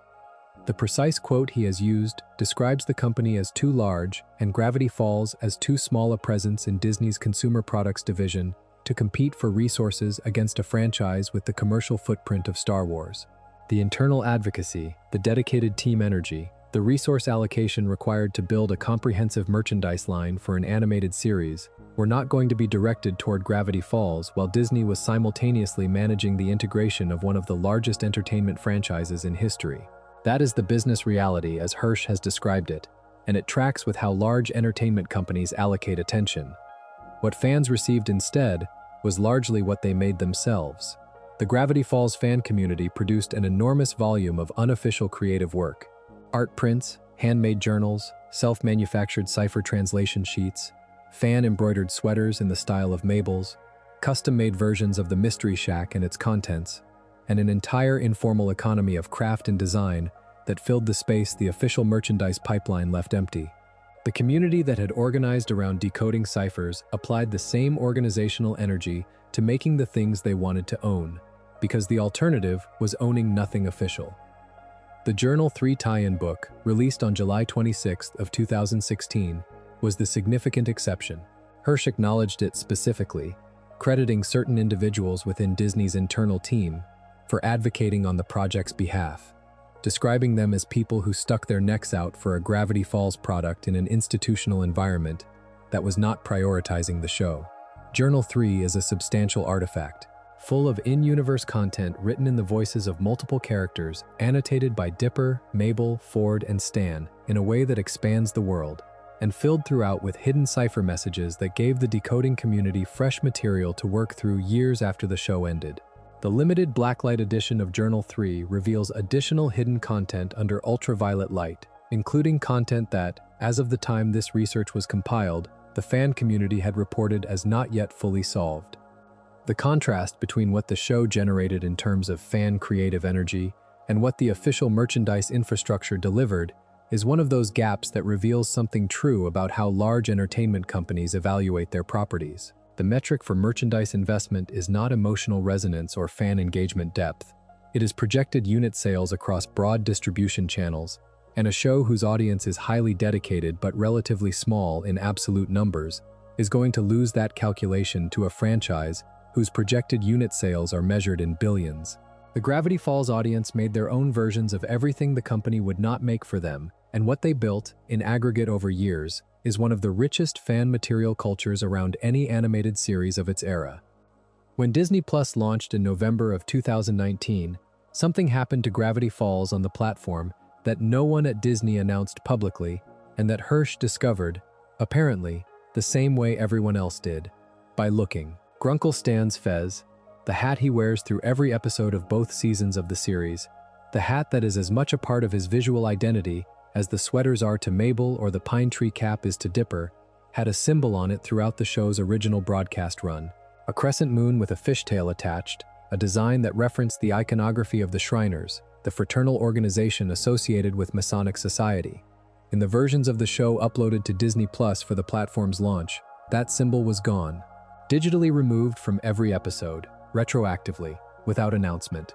The precise quote he has used describes the company as too large and Gravity Falls as too small a presence in Disney's consumer products division to compete for resources against a franchise with the commercial footprint of Star Wars. The internal advocacy, the dedicated team energy, the resource allocation required to build a comprehensive merchandise line for an animated series were not going to be directed toward Gravity Falls while Disney was simultaneously managing the integration of one of the largest entertainment franchises in history. That is the business reality as Hirsch has described it, and it tracks with how large entertainment companies allocate attention. What fans received instead was largely what they made themselves. The Gravity Falls fan community produced an enormous volume of unofficial creative work. Art prints, handmade journals, self-manufactured cipher translation sheets, fan-embroidered sweaters in the style of Mabel's, custom-made versions of the Mystery Shack and its contents, and an entire informal economy of craft and design that filled the space the official merchandise pipeline left empty. The community that had organized around decoding ciphers applied the same organizational energy to making the things they wanted to own, because the alternative was owning nothing official. The Journal 3 tie-in book, released on July 26 of 2016, was the significant exception. Hirsch acknowledged it specifically, crediting certain individuals within Disney's internal team for advocating on the project's behalf, describing them as people who stuck their necks out for a Gravity Falls product in an institutional environment that was not prioritizing the show. Journal 3 is a substantial artifact, full of in-universe content written in the voices of multiple characters, annotated by Dipper, Mabel, Ford, and Stan in a way that expands the world, and filled throughout with hidden cipher messages that gave the decoding community fresh material to work through years after the show ended. The limited blacklight edition of Journal 3 reveals additional hidden content under ultraviolet light, including content that, as of the time this research was compiled, the fan community had reported as not yet fully solved. The contrast between what the show generated in terms of fan creative energy and what the official merchandise infrastructure delivered is one of those gaps that reveals something true about how large entertainment companies evaluate their properties. The metric for merchandise investment is not emotional resonance or fan engagement depth. It is projected unit sales across broad distribution channels, and a show whose audience is highly dedicated but relatively small in absolute numbers is going to lose that calculation to a franchise whose projected unit sales are measured in billions. The Gravity Falls audience made their own versions of everything the company would not make for them, and what they built, in aggregate over years, is one of the richest fan material cultures around any animated series of its era. When Disney Plus launched in November of 2019, something happened to Gravity Falls on the platform that no one at Disney announced publicly, and that Hirsch discovered, apparently, the same way everyone else did, by looking. Grunkle Stan's fez, the hat he wears through every episode of both seasons of the series, the hat that is as much a part of his visual identity as the sweaters are to Mabel or the pine tree cap is to Dipper, had a symbol on it throughout the show's original broadcast run. A crescent moon with a fishtail attached, a design that referenced the iconography of the Shriners, the fraternal organization associated with Masonic Society. In the versions of the show uploaded to Disney Plus for the platform's launch, that symbol was gone, digitally removed from every episode, retroactively, without announcement.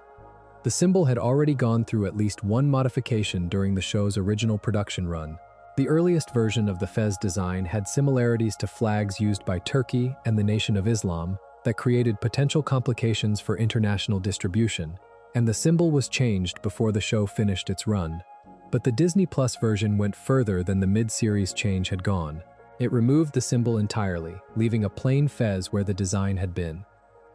The symbol had already gone through at least one modification during the show's original production run. The earliest version of the fez design had similarities to flags used by Turkey and the Nation of Islam that created potential complications for international distribution, and the symbol was changed before the show finished its run. But the Disney Plus version went further than the mid-series change had gone. It removed the symbol entirely, leaving a plain fez where the design had been.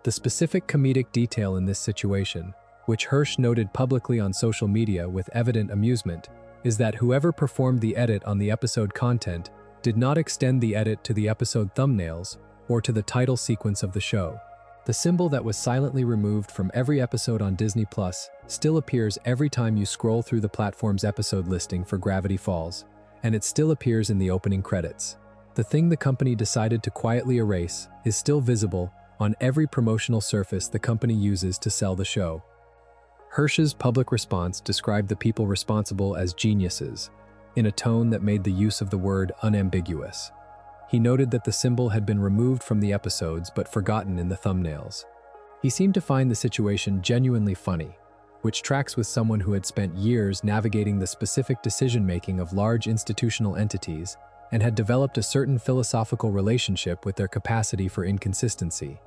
The specific comedic detail in this situation, which Hirsch noted publicly on social media with evident amusement, is that whoever performed the edit on the episode content did not extend the edit to the episode thumbnails or to the title sequence of the show. The symbol that was silently removed from every episode on Disney Plus still appears every time you scroll through the platform's episode listing for Gravity Falls, and it still appears in the opening credits. The thing the company decided to quietly erase is still visible on every promotional surface the company uses to sell the show. Hirsch's public response described the people responsible as geniuses, in a tone that made the use of the word unambiguous. He noted that the symbol had been removed from the episodes but forgotten in the thumbnails. He seemed to find the situation genuinely funny, which tracks with someone who had spent years navigating the specific decision-making of large institutional entities and had developed a certain philosophical relationship with their capacity for inconsistency.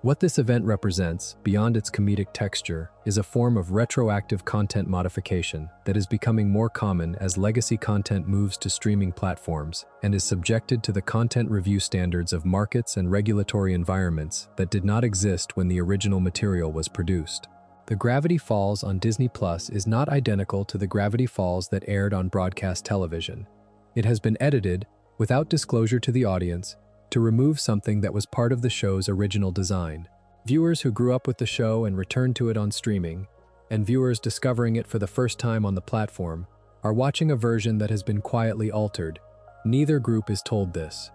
What this event represents, beyond its comedic texture, is a form of retroactive content modification that is becoming more common as legacy content moves to streaming platforms and is subjected to the content review standards of markets and regulatory environments that did not exist when the original material was produced. The Gravity Falls on Disney Plus is not identical to the Gravity Falls that aired on broadcast television. It has been edited, without disclosure to the audience, to remove something that was part of the show's original design. Viewers who grew up with the show and returned to it on streaming, and viewers discovering it for the first time on the platform, are watching a version that has been quietly altered. Neither group is told this.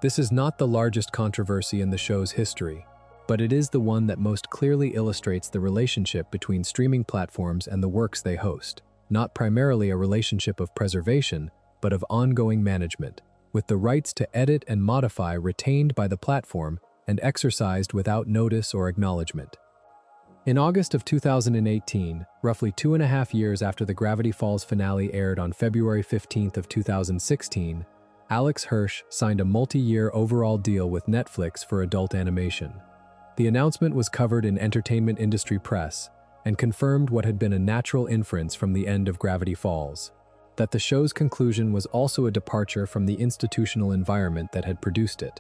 This is not the largest controversy in the show's history, but it is the one that most clearly illustrates the relationship between streaming platforms and the works they host, not primarily a relationship of preservation, but of ongoing management, with the rights to edit and modify retained by the platform and exercised without notice or acknowledgement. In August of 2018, roughly 2.5 years after the Gravity Falls finale aired on February 15th of 2016, Alex Hirsch signed a multi-year overall deal with Netflix for adult animation. The announcement was covered in entertainment industry press and confirmed what had been a natural inference from the end of Gravity Falls, that the show's conclusion was also a departure from the institutional environment that had produced it.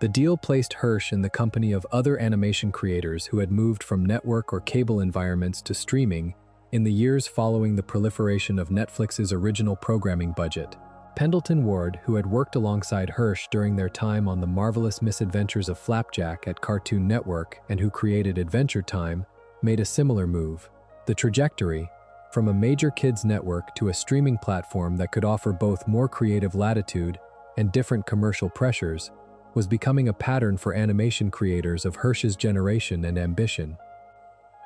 The deal placed Hirsch in the company of other animation creators who had moved from network or cable environments to streaming in the years following the proliferation of Netflix's original programming budget. Pendleton Ward, who had worked alongside Hirsch during their time on The Marvelous Misadventures of Flapjack at Cartoon Network and who created Adventure Time, made a similar move. The trajectory, from a major kids network to a streaming platform that could offer both more creative latitude and different commercial pressures, was becoming a pattern for animation creators of Hirsch's generation and ambition.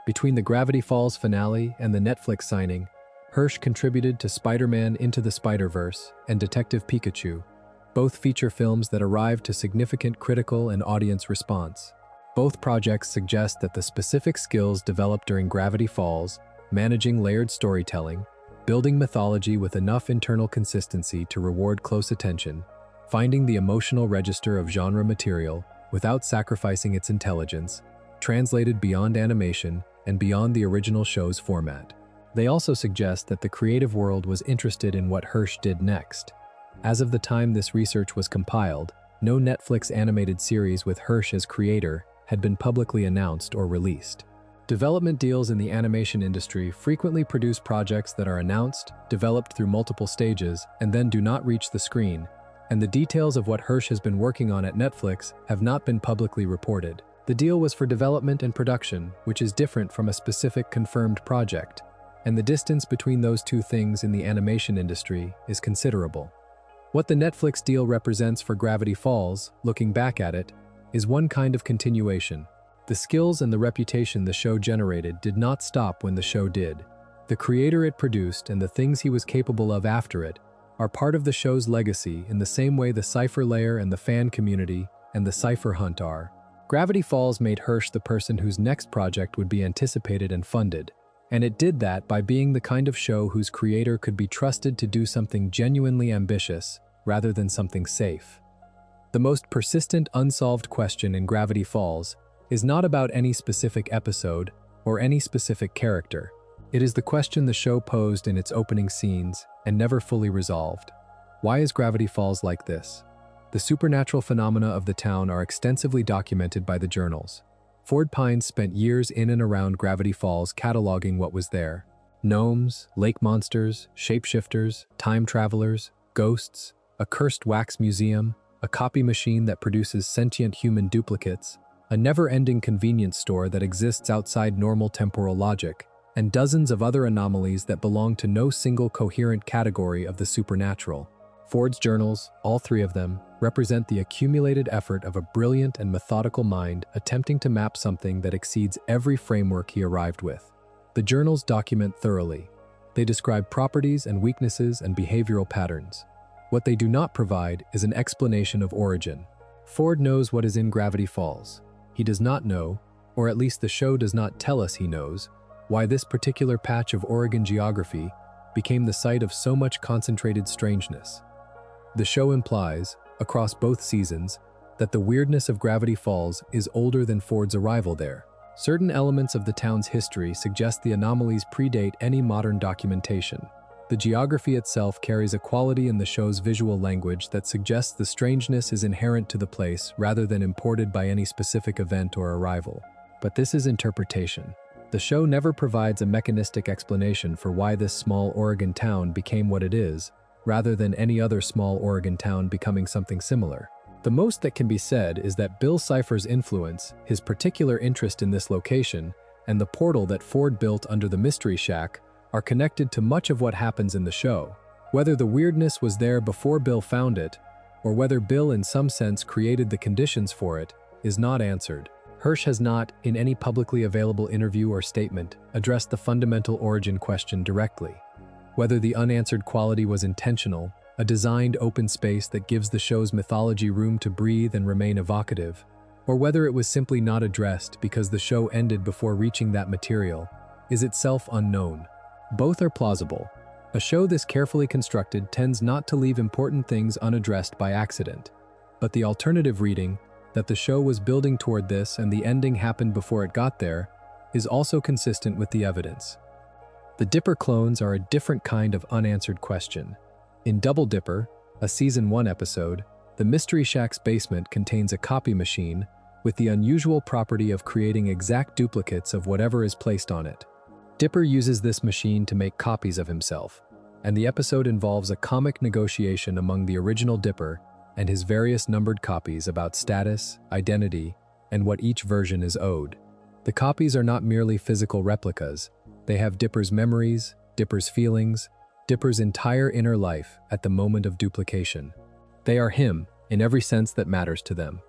Between the Gravity Falls finale and the Netflix signing, Hirsch contributed to Spider-Man Into the Spider-Verse and Detective Pikachu, both feature films that arrived to significant critical and audience response. Both projects suggest that the specific skills developed during Gravity Falls, managing layered storytelling, building mythology with enough internal consistency to reward close attention, finding the emotional register of genre material without sacrificing its intelligence, translated beyond animation and beyond the original show's format. They also suggest that the creative world was interested in what Hirsch did next. As of the time this research was compiled, no Netflix animated series with Hirsch as creator had been publicly announced or released. Development deals in the animation industry frequently produce projects that are announced, developed through multiple stages, and then do not reach the screen, and the details of what Hirsch has been working on at Netflix have not been publicly reported. The deal was for development and production, which is different from a specific confirmed project, and the distance between those two things in the animation industry is considerable. What the Netflix deal represents for Gravity Falls, looking back at it, is one kind of continuation. The skills and the reputation the show generated did not stop when the show did. The creator it produced and the things he was capable of after it are part of the show's legacy in the same way the Cipher layer and the fan community and the Cipher hunt are. Gravity Falls made Hirsch the person whose next project would be anticipated and funded, and it did that by being the kind of show whose creator could be trusted to do something genuinely ambitious rather than something safe. The most persistent unsolved question in Gravity Falls is not about any specific episode or any specific character. It is the question the show posed in its opening scenes and never fully resolved. Why is Gravity Falls like this? The supernatural phenomena of the town are extensively documented by the journals. Stanford Pines spent years in and around Gravity Falls cataloging what was there. Gnomes, lake monsters, shapeshifters, time travelers, ghosts, a cursed wax museum, a copy machine that produces sentient human duplicates, a never-ending convenience store that exists outside normal temporal logic, and dozens of other anomalies that belong to no single coherent category of the supernatural. Ford's journals, all three of them, represent the accumulated effort of a brilliant and methodical mind attempting to map something that exceeds every framework he arrived with. The journals document thoroughly. They describe properties and weaknesses and behavioral patterns. What they do not provide is an explanation of origin. Ford knows what is in Gravity Falls. He does not know, or at least the show does not tell us he knows, why this particular patch of Oregon geography became the site of so much concentrated strangeness. The show implies, across both seasons, that the weirdness of Gravity Falls is older than Ford's arrival there. Certain elements of the town's history suggest the anomalies predate any modern documentation. The geography itself carries a quality in the show's visual language that suggests the strangeness is inherent to the place rather than imported by any specific event or arrival. But this is interpretation. The show never provides a mechanistic explanation for why this small Oregon town became what it is, rather than any other small Oregon town becoming something similar. The most that can be said is that Bill Cipher's influence, his particular interest in this location, and the portal that Ford built under the Mystery Shack are connected to much of what happens in the show. Whether the weirdness was there before Bill found it, or whether Bill in some sense created the conditions for it, is not answered. Hirsch has not, in any publicly available interview or statement, addressed the fundamental origin question directly. Whether the unanswered quality was intentional, a designed open space that gives the show's mythology room to breathe and remain evocative, or whether it was simply not addressed because the show ended before reaching that material, is itself unknown. Both are plausible. A show this carefully constructed tends not to leave important things unaddressed by accident. But the alternative reading, that the show was building toward this and the ending happened before it got there, is also consistent with the evidence. The Dipper clones are a different kind of unanswered question. In Double Dipper, a Season 1 episode, the Mystery Shack's basement contains a copy machine with the unusual property of creating exact duplicates of whatever is placed on it. Dipper uses this machine to make copies of himself, and the episode involves a comic negotiation among the original Dipper and his various numbered copies about status, identity, and what each version is owed. The copies are not merely physical replicas. They have Dipper's memories, Dipper's feelings, Dipper's entire inner life at the moment of duplication. They are him, in every sense that matters to them.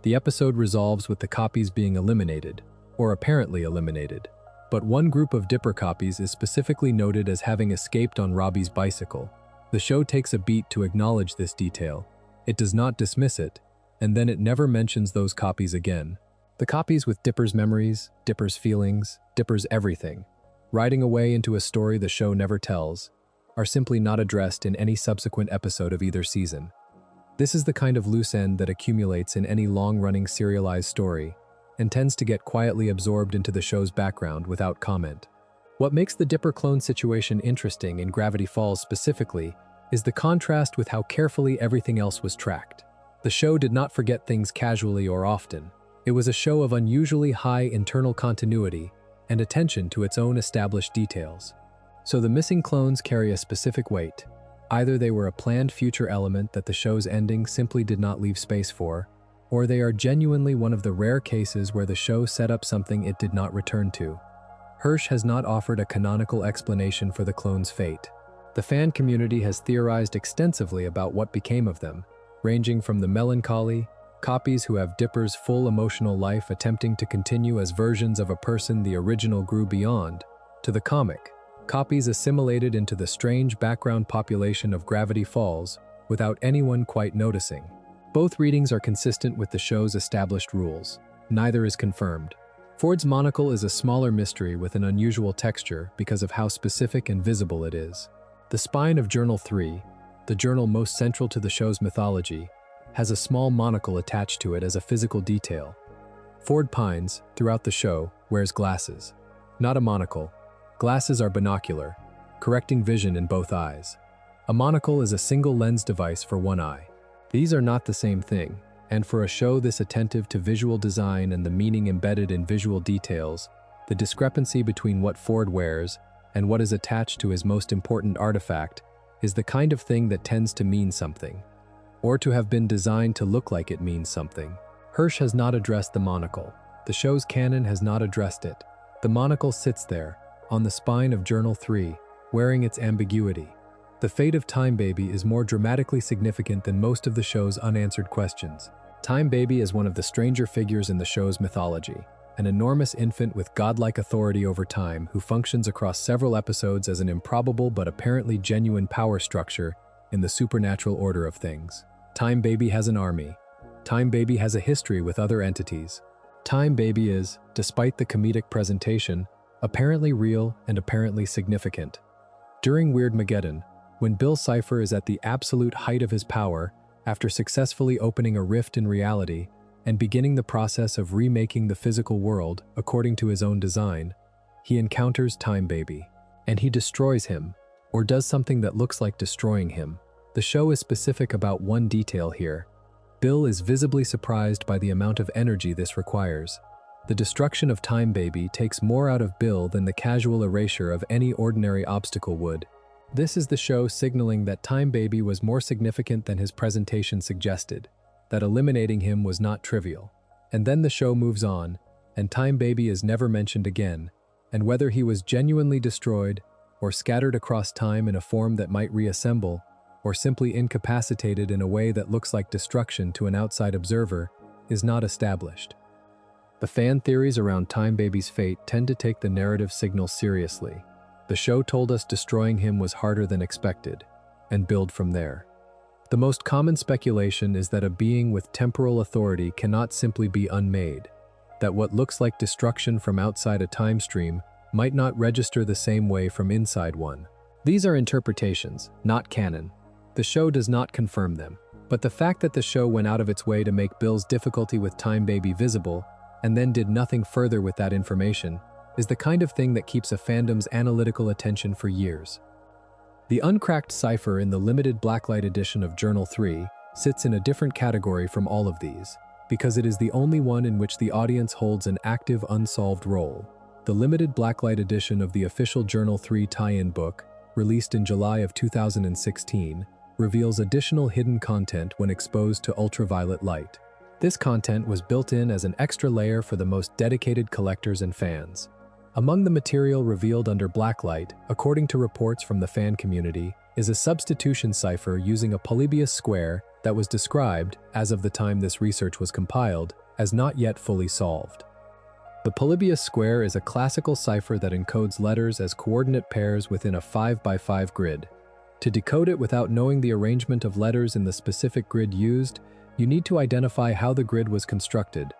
The episode resolves with the copies being eliminated, or apparently eliminated. But one group of Dipper copies is specifically noted as having escaped on Robbie's bicycle. The show takes a beat to acknowledge this detail. It does not dismiss it, and then it never mentions those copies again. The copies with Dipper's memories, Dipper's feelings, Dipper's everything, riding away into a story the show never tells, are simply not addressed in any subsequent episode of either season. This is the kind of loose end that accumulates in any long-running serialized story and tends to get quietly absorbed into the show's background without comment. What makes the Dipper clone situation interesting in Gravity Falls specifically is the contrast with how carefully everything else was tracked. The show did not forget things casually or often. It was a show of unusually high internal continuity and attention to its own established details. So the missing clones carry a specific weight. Either they were a planned future element that the show's ending simply did not leave space for, or they are genuinely one of the rare cases where the show set up something it did not return to. Hirsch has not offered a canonical explanation for the clones' fate. The fan community has theorized extensively about what became of them, ranging from the melancholy, copies who have Dipper's full emotional life attempting to continue as versions of a person the original grew beyond, to the comic, copies assimilated into the strange background population of Gravity Falls without anyone quite noticing. Both readings are consistent with the show's established rules. Neither is confirmed. Ford's monocle is a smaller mystery with an unusual texture because of how specific and visible it is. The spine of Journal 3, the journal most central to the show's mythology, has a small monocle attached to it as a physical detail. Ford Pines, throughout the show, wears glasses. Not a monocle. Glasses are binocular, correcting vision in both eyes. A monocle is a single lens device for one eye. These are not the same thing, and for a show this attentive to visual design and the meaning embedded in visual details, the discrepancy between what Ford wears and what is attached to his most important artifact is the kind of thing that tends to mean something, or to have been designed to look like it means something. Hirsch has not addressed the monocle. The show's canon has not addressed it. The monocle sits there, on the spine of Journal 3, wearing its ambiguity. The fate of Time Baby is more dramatically significant than most of the show's unanswered questions. Time Baby is one of the stranger figures in the show's mythology. an enormous infant with godlike authority over time who functions across several episodes as an improbable but apparently genuine power structure in the supernatural order of things. Time Baby has an army. Time Baby has a history with other entities. Time Baby is, despite the comedic presentation, apparently real and apparently significant. During Weirdmageddon, when Bill Cipher is at the absolute height of his power, after successfully opening a rift in reality and beginning the process of remaking the physical world according to his own design, he encounters Time Baby, and he destroys him, or does something that looks like destroying him. The show is specific about one detail here. Bill is visibly surprised by the amount of energy this requires. The destruction of Time Baby takes more out of Bill than the casual erasure of any ordinary obstacle would. This is the show signaling that Time Baby was more significant than his presentation suggested, that eliminating him was not trivial. And then the show moves on, and Time Baby is never mentioned again, and whether he was genuinely destroyed, or scattered across time in a form that might reassemble, or simply incapacitated in a way that looks like destruction to an outside observer, is not established. The fan theories around Time Baby's fate tend to take the narrative signal seriously. The show told us destroying him was harder than expected, and build from there. The most common speculation is that a being with temporal authority cannot simply be unmade, that what looks like destruction from outside a time stream might not register the same way from inside one. These are interpretations, not canon. The show does not confirm them, but the fact that the show went out of its way to make Bill's difficulty with Time Baby visible and then did nothing further with that information is the kind of thing that keeps a fandom's analytical attention for years. The uncracked cipher in the limited blacklight edition of Journal 3 sits in a different category from all of these, because it is the only one in which the audience holds an active unsolved role. The limited blacklight edition of the official Journal 3 tie-in book, released in July of 2016, reveals additional hidden content when exposed to ultraviolet light. This content was built in as an extra layer for the most dedicated collectors and fans. Among the material revealed under blacklight, according to reports from the fan community, is a substitution cipher using a Polybius square that was described, as of the time this research was compiled, as not yet fully solved. The Polybius square is a classical cipher that encodes letters as coordinate pairs within a 5x5 grid. To decode it without knowing the arrangement of letters in the specific grid used, you need to identify how the grid was constructed,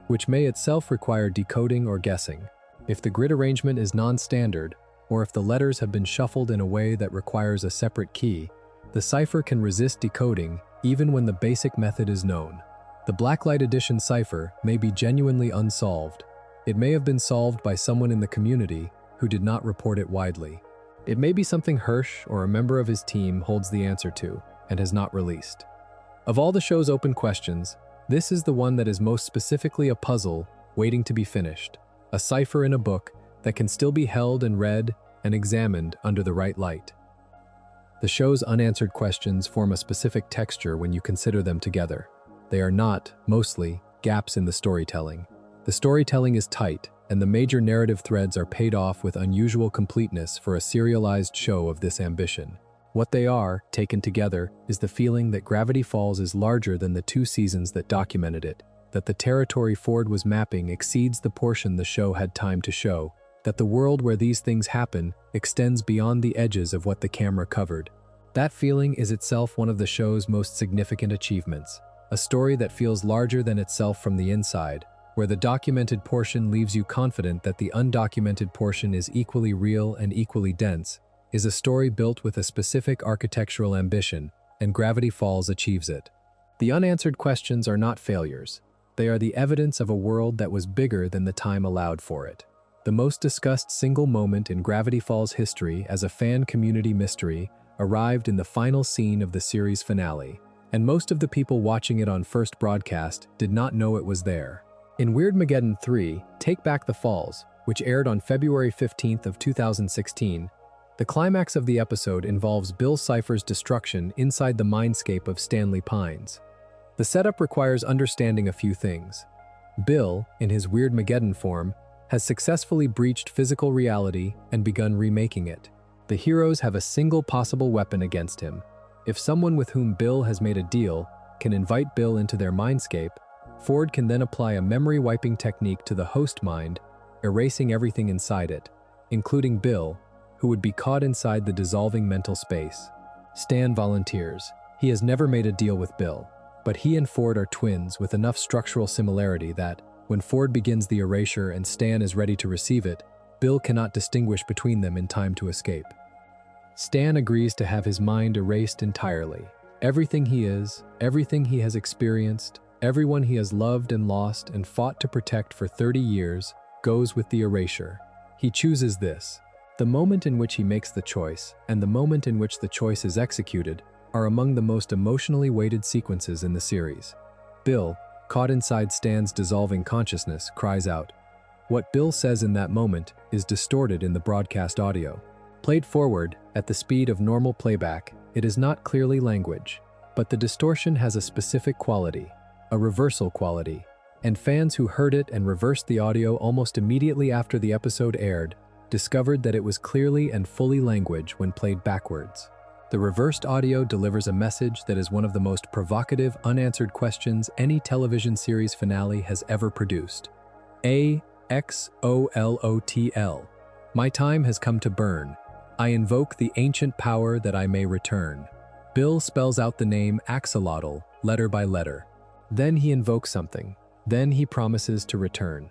which may itself require decoding or guessing. If the grid arrangement is non-standard, or if the letters have been shuffled in a way that requires a separate key, the cipher can resist decoding even when the basic method is known. The Blacklight Edition cipher may be genuinely unsolved. It may have been solved by someone in the community who did not report it widely. It may be something Hirsch or a member of his team holds the answer to and has not released. Of all the show's open questions, this is the one that is most specifically a puzzle waiting to be finished. A cipher in a book that can still be held and read and examined under the right light. The show's unanswered questions form a specific texture when you consider them together. They are not, mostly, gaps in the storytelling. The storytelling is tight, and the major narrative threads are paid off with unusual completeness for a serialized show of this ambition. What they are, taken together, is the feeling that Gravity Falls is larger than the 2 seasons that documented it, that the territory Ford was mapping exceeds the portion the show had time to show, that the world where these things happen extends beyond the edges of what the camera covered. That feeling is itself one of the show's most significant achievements, a story that feels larger than itself from the inside, where the documented portion leaves you confident that the undocumented portion is equally real and equally dense, is a story built with a specific architectural ambition, and Gravity Falls achieves it. The unanswered questions are not failures. They are the evidence of a world that was bigger than the time allowed for it. The most discussed single moment in Gravity Falls history as a fan community mystery arrived in the final scene of the series finale, and most of the people watching it on first broadcast did not know it was there. In Weirdmageddon 3, Take Back the Falls, which aired on February 15th of 2016, the climax of the episode involves Bill Cipher's destruction inside the mindscape of Stanley Pines. The setup requires understanding a few things. Bill, in his Weirdmageddon form, has successfully breached physical reality and begun remaking it. The heroes have a single possible weapon against him. If someone with whom Bill has made a deal can invite Bill into their mindscape, Ford can then apply a memory-wiping technique to the host mind, erasing everything inside it, including Bill, who would be caught inside the dissolving mental space. Stan volunteers. He has never made a deal with Bill, but he and Ford are twins with enough structural similarity that, when Ford begins the erasure and Stan is ready to receive it, Bill cannot distinguish between them in time to escape. Stan agrees to have his mind erased entirely. Everything he is, everything he has experienced, everyone he has loved and lost and fought to protect for 30 years, goes with the erasure. He chooses this. The moment in which he makes the choice and the moment in which the choice is executed are among the most emotionally weighted sequences in the series. Bill, caught inside Stan's dissolving consciousness, cries out. What Bill says in that moment is distorted in the broadcast audio. Played forward, at the speed of normal playback, it is not clearly language, but the distortion has a specific quality, a reversal quality, and fans who heard it and reversed the audio almost immediately after the episode aired discovered that it was clearly and fully language when played backwards. The reversed audio delivers a message that is one of the most provocative, unanswered questions any television series finale has ever produced. Axolotl. My time has come to burn. I invoke the ancient power that I may return. Bill spells out the name Axolotl, letter by letter. Then he invokes something. Then he promises to return.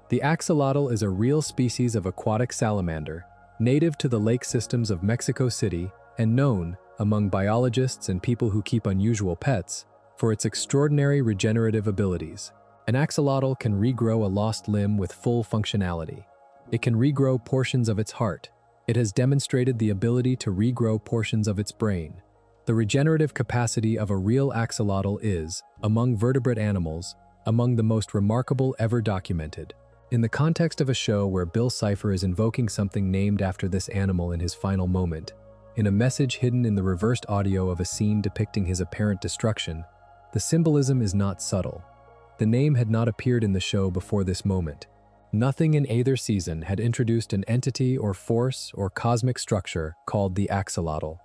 The axolotl is a real species of aquatic salamander, native to the lake systems of Mexico City and known, among biologists and people who keep unusual pets, for its extraordinary regenerative abilities. An axolotl can regrow a lost limb with full functionality. It can regrow portions of its heart. It has demonstrated the ability to regrow portions of its brain. The regenerative capacity of a real axolotl is, among vertebrate animals, among the most remarkable ever documented. In the context of a show where Bill Cipher is invoking something named after this animal in his final moment, in a message hidden in the reversed audio of a scene depicting his apparent destruction, the symbolism is not subtle. The name had not appeared in the show before this moment. Nothing in either season had introduced an entity or force or cosmic structure called the axolotl.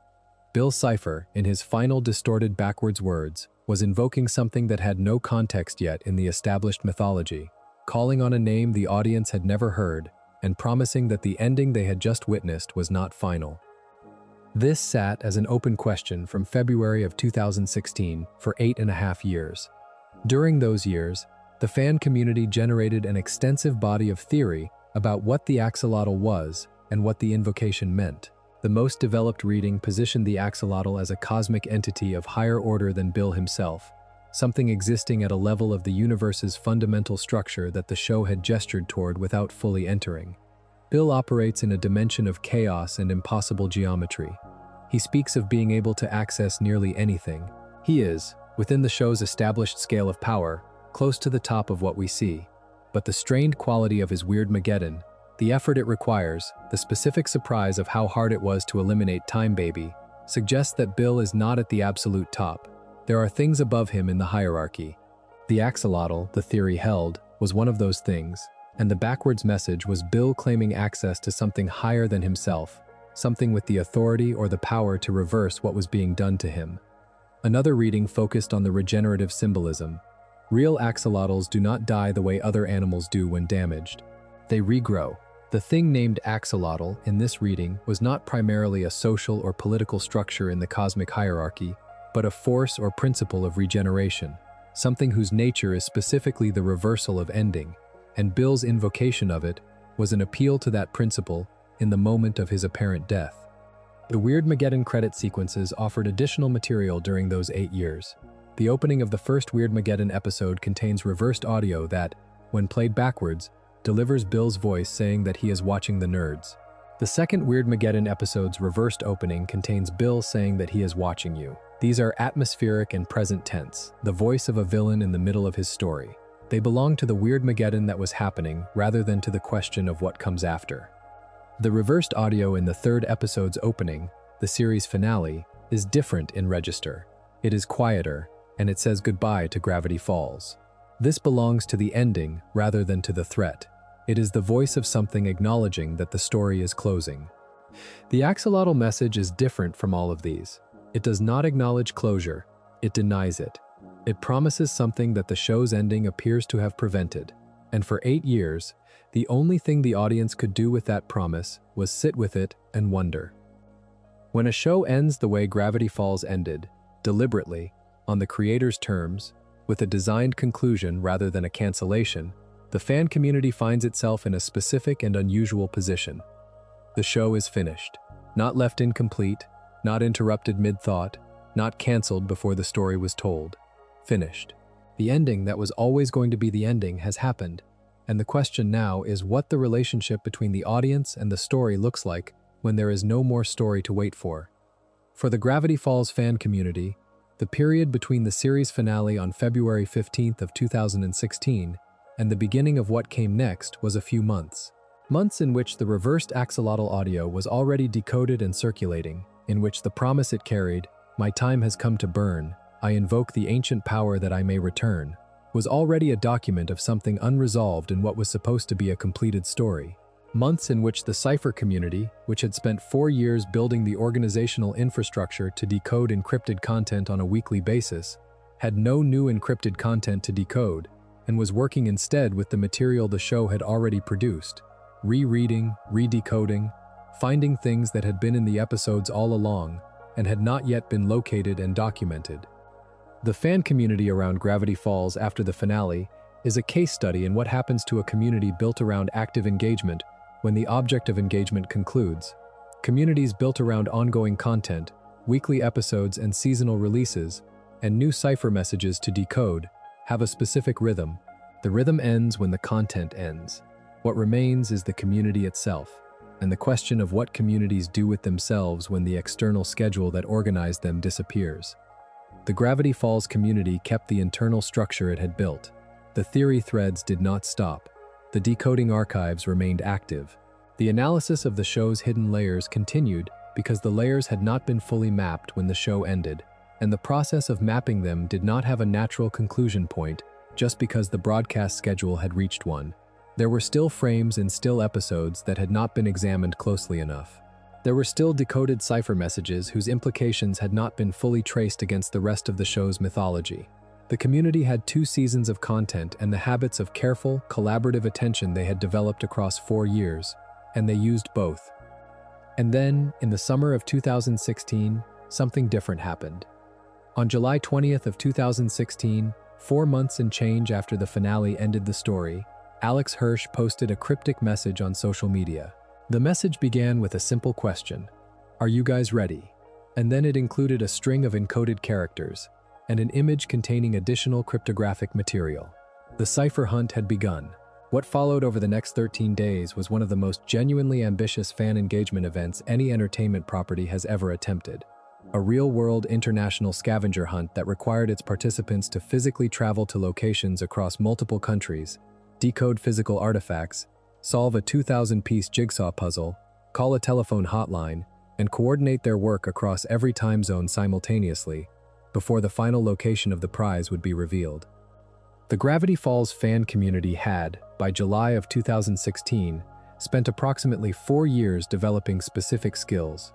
Bill Cipher, in his final distorted backwards words, was invoking something that had no context yet in the established mythology, calling on a name the audience had never heard, and promising that the ending they had just witnessed was not final. This sat as an open question from February of 2016 for 8.5 years. During those years, the fan community generated an extensive body of theory about what the axolotl was and what the invocation meant. The most developed reading positioned the axolotl as a cosmic entity of higher order than Bill himself, something existing at a level of the universe's fundamental structure that the show had gestured toward without fully entering. Bill operates in a dimension of chaos and impossible geometry. He speaks of being able to access nearly anything. He is, within the show's established scale of power, close to the top of what we see. But the strained quality of his Weirdmageddon, the effort it requires, the specific surprise of how hard it was to eliminate Time Baby, suggests that Bill is not at the absolute top. There are things above him in the hierarchy. The axolotl, the theory held, was one of those things, and the backwards message was Bill claiming access to something higher than himself, something with the authority or the power to reverse what was being done to him. Another reading focused on the regenerative symbolism. Real axolotls do not die the way other animals do when damaged. They regrow. The thing named axolotl in this reading was not primarily a social or political structure in the cosmic hierarchy, but a force or principle of regeneration, something whose nature is specifically the reversal of ending, and Bill's invocation of it was an appeal to that principle in the moment of his apparent death. The Weirdmageddon credit sequences offered additional material during those 8 years. The opening of the first Weirdmageddon episode contains reversed audio that, when played backwards, delivers Bill's voice saying that he is watching the nerds. The second Weirdmageddon episode's reversed opening contains Bill saying that he is watching you. These are atmospheric and present tense, the voice of a villain in the middle of his story. They belong to the Weirdmageddon that was happening rather than to the question of what comes after. The reversed audio in the third episode's opening, the series finale, is different in register. It is quieter, and it says goodbye to Gravity Falls. This belongs to the ending rather than to the threat. It is the voice of something acknowledging that the story is closing. The axolotl message is different from all of these. It does not acknowledge closure, it denies it. It promises something that the show's ending appears to have prevented. And for 8 years, the only thing the audience could do with that promise was sit with it and wonder. When a show ends the way Gravity Falls ended, deliberately, on the creator's terms, with a designed conclusion rather than a cancellation, the fan community finds itself in a specific and unusual position. The show is finished, not left incomplete, not interrupted mid-thought, not canceled before the story was told. Finished. The ending that was always going to be the ending has happened, and the question now is what the relationship between the audience and the story looks like when there is no more story to wait for. For the Gravity Falls fan community, the period between the series finale on February 15th of 2016 and the beginning of what came next was a few months. Months in which the reversed Axolotl audio was already decoded and circulating, in which the promise it carried, "My time has come to burn, I invoke the ancient power that I may return," was already a document of something unresolved in what was supposed to be a completed story. Months in which the Cipher community, which had spent 4 years building the organizational infrastructure to decode encrypted content on a weekly basis, had no new encrypted content to decode, and was working instead with the material the show had already produced, rereading, redecoding, finding things that had been in the episodes all along and had not yet been located and documented. The fan community around Gravity Falls after the finale is a case study in what happens to a community built around active engagement when the object of engagement concludes. Communities built around ongoing content, weekly episodes and seasonal releases, and new cipher messages to decode have a specific rhythm. The rhythm ends when the content ends. What remains is the community itself, and the question of what communities do with themselves when the external schedule that organized them disappears. The Gravity Falls community kept the internal structure it had built. The theory threads did not stop. The decoding archives remained active. The analysis of the show's hidden layers continued because the layers had not been fully mapped when the show ended, and the process of mapping them did not have a natural conclusion point just because the broadcast schedule had reached one. There were still frames in still episodes that had not been examined closely enough. There were still decoded cipher messages whose implications had not been fully traced against the rest of the show's mythology. The community had 2 seasons of content and the habits of careful, collaborative attention they had developed across 4 years, and they used both. And then, in the summer of 2016, something different happened. On July 20th of 2016, 4 months and change after the finale ended the story, Hirsch posted a cryptic message on social media. The message began with a simple question: "Are you guys ready?" And then it included a string of encoded characters and an image containing additional cryptographic material. The cipher hunt had begun. What followed over the next 13 days was one of the most genuinely ambitious fan engagement events any entertainment property has ever attempted. A real-world international scavenger hunt that required its participants to physically travel to locations across multiple countries, decode physical artifacts, solve a 2,000-piece jigsaw puzzle, call a telephone hotline, and coordinate their work across every time zone simultaneously before the final location of the prize would be revealed. The Gravity Falls fan community had, by July of 2016, spent approximately 4 years developing specific skills.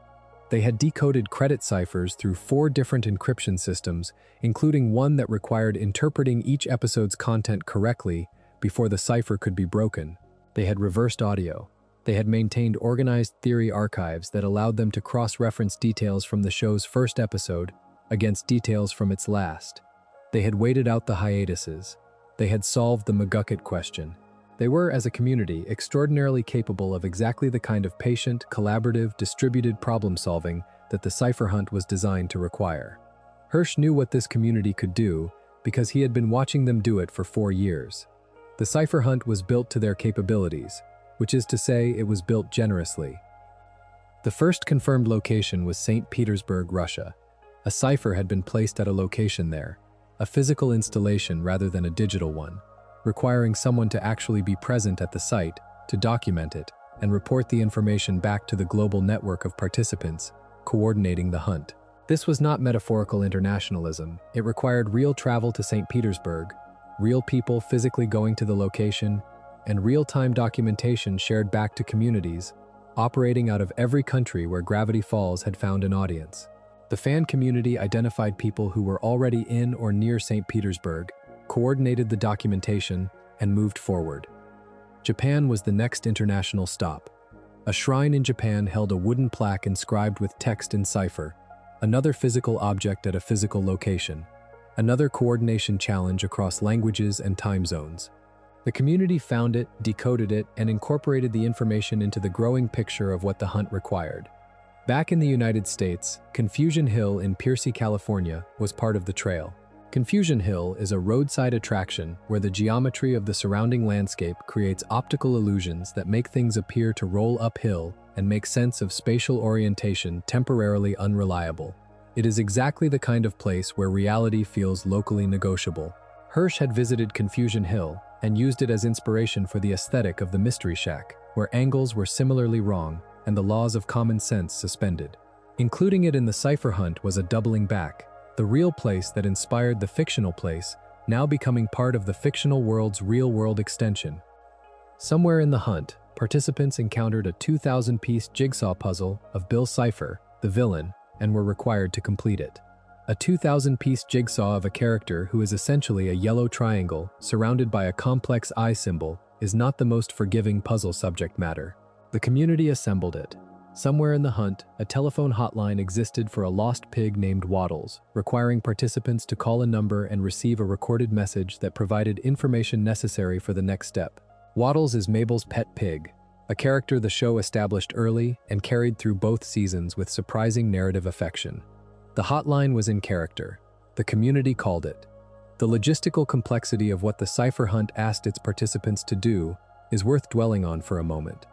They had decoded credit ciphers through 4 different encryption systems, including one that required interpreting each episode's content correctly before the cipher could be broken. They had reversed audio. They had maintained organized theory archives that allowed them to cross-reference details from the show's first episode against details from its last. They had waited out the hiatuses. They had solved the McGucket question. They were, as a community, extraordinarily capable of exactly the kind of patient, collaborative, distributed problem-solving that the cipher hunt was designed to require. Hirsch knew what this community could do because he had been watching them do it for 4 years. The cipher hunt was built to their capabilities, which is to say it was built generously. The first confirmed location was St. Petersburg, Russia. A cipher had been placed at a location there, a physical installation rather than a digital one, requiring someone to actually be present at the site to document it and report the information back to the global network of participants coordinating the hunt. This was not metaphorical internationalism. It required real travel to St. Petersburg, real people physically going to the location, and real-time documentation shared back to communities operating out of every country where Gravity Falls had found an audience. The fan community identified people who were already in or near St. Petersburg, coordinated the documentation, and moved forward. Japan was the next international stop. A shrine in Japan held a wooden plaque inscribed with text in cipher, another physical object at a physical location, another coordination challenge across languages and time zones. The community found it, decoded it, and incorporated the information into the growing picture of what the hunt required. Back in the United States, Confusion Hill in Piercy, California, was part of the trail. Confusion Hill is a roadside attraction where the geometry of the surrounding landscape creates optical illusions that make things appear to roll uphill and make sense of spatial orientation temporarily unreliable. It is exactly the kind of place where reality feels locally negotiable. Hirsch had visited Confusion Hill and used it as inspiration for the aesthetic of the Mystery Shack, where angles were similarly wrong and the laws of common sense suspended. Including it in the cipher hunt was a doubling back, the real place that inspired the fictional place, now becoming part of the fictional world's real-world extension. Somewhere in the hunt, participants encountered a 2,000-piece jigsaw puzzle of Bill Cipher, the villain, and were required to complete it. A 2,000-piece jigsaw of a character who is essentially a yellow triangle surrounded by a complex eye symbol is not the most forgiving puzzle subject matter. The community assembled it. Somewhere in the hunt, a telephone hotline existed for a lost pig named Waddles, requiring participants to call a number and receive a recorded message that provided information necessary for the next step. Waddles is Mabel's pet pig, a character the show established early and carried through both seasons with surprising narrative affection. The hotline was in character. The community called it. The logistical complexity of what the cipher hunt asked its participants to do is worth dwelling on for a moment.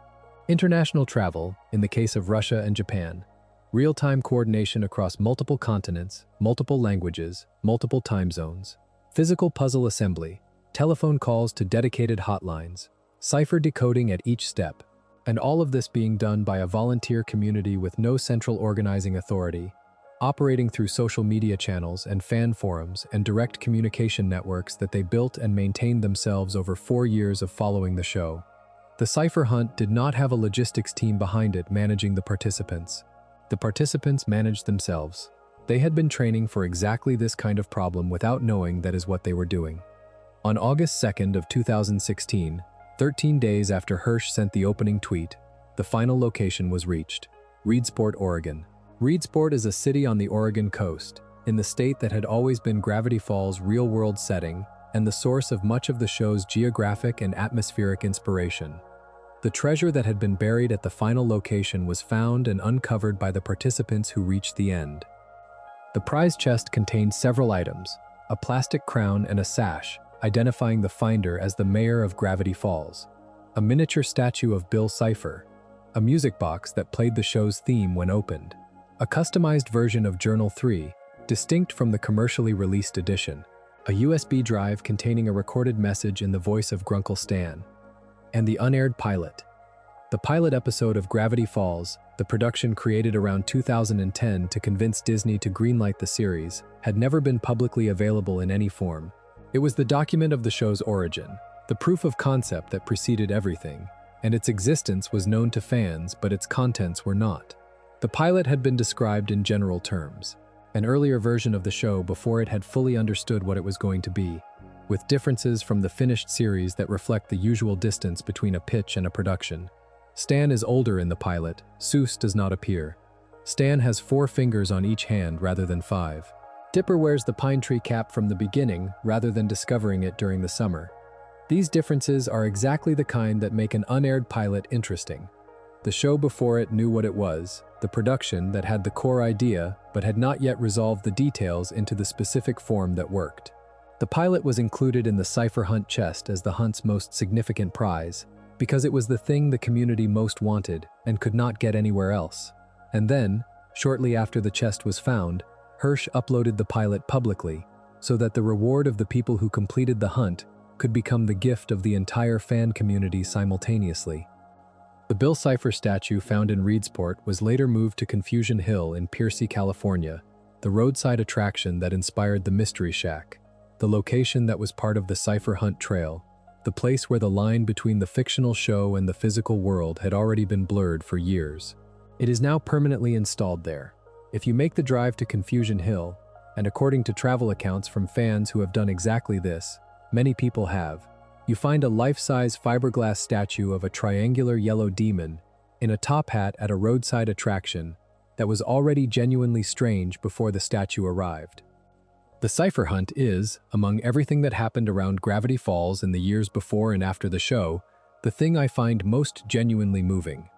International travel, in the case of Russia and Japan, real-time coordination across multiple continents, multiple languages, multiple time zones, physical puzzle assembly, telephone calls to dedicated hotlines, cipher decoding at each step, and all of this being done by a volunteer community with no central organizing authority, operating through social media channels and fan forums and direct communication networks that they built and maintained themselves over 4 years of following the show. The cipher hunt did not have a logistics team behind it managing the participants. The participants managed themselves. They had been training for exactly this kind of problem without knowing that is what they were doing. On August 2nd of 2016, 13 days after Hirsch sent the opening tweet, the final location was reached: Reedsport, Oregon. Reedsport is a city on the Oregon coast, in the state that had always been Gravity Falls' real-world setting and the source of much of the show's geographic and atmospheric inspiration. The treasure that had been buried at the final location was found and uncovered by the participants who reached the end. The prize chest contained several items: a plastic crown and a sash, identifying the finder as the mayor of Gravity Falls, a miniature statue of Bill Cipher, a music box that played the show's theme when opened, a customized version of Journal 3, distinct from the commercially released edition, a USB drive containing a recorded message in the voice of Grunkle Stan, and the unaired pilot. The pilot episode of Gravity Falls, the production created around 2010 to convince Disney to greenlight the series, had never been publicly available in any form. It was the document of the show's origin, the proof of concept that preceded everything, and its existence was known to fans, but its contents were not. The pilot had been described in general terms, an earlier version of the show before it had fully understood what it was going to be, with differences from the finished series that reflect the usual distance between a pitch and a production. Stan is older in the pilot. Seuss does not appear. Stan has 4 fingers on each hand rather than 5. Dipper wears the pine tree cap from the beginning rather than discovering it during the summer. These differences are exactly the kind that make an unaired pilot interesting. The show before it knew what it was, the production that had the core idea but had not yet resolved the details into the specific form that worked. The pilot was included in the Cipher Hunt chest as the hunt's most significant prize, because it was the thing the community most wanted and could not get anywhere else. And then, shortly after the chest was found, Hirsch uploaded the pilot publicly, so that the reward of the people who completed the hunt could become the gift of the entire fan community simultaneously. The Bill Cipher statue found in Reedsport was later moved to Confusion Hill in Piercy, California, the roadside attraction that inspired the Mystery Shack, the location that was part of the Cipher Hunt Trail, the place where the line between the fictional show and the physical world had already been blurred for years. It is now permanently installed there. If you make the drive to Confusion Hill, and according to travel accounts from fans who have done exactly this, many people have, you find a life-size fiberglass statue of a triangular yellow demon in a top hat at a roadside attraction that was already genuinely strange before the statue arrived. The Cipher hunt is, among everything that happened around Gravity Falls in the years before and after the show, the thing I find most genuinely moving.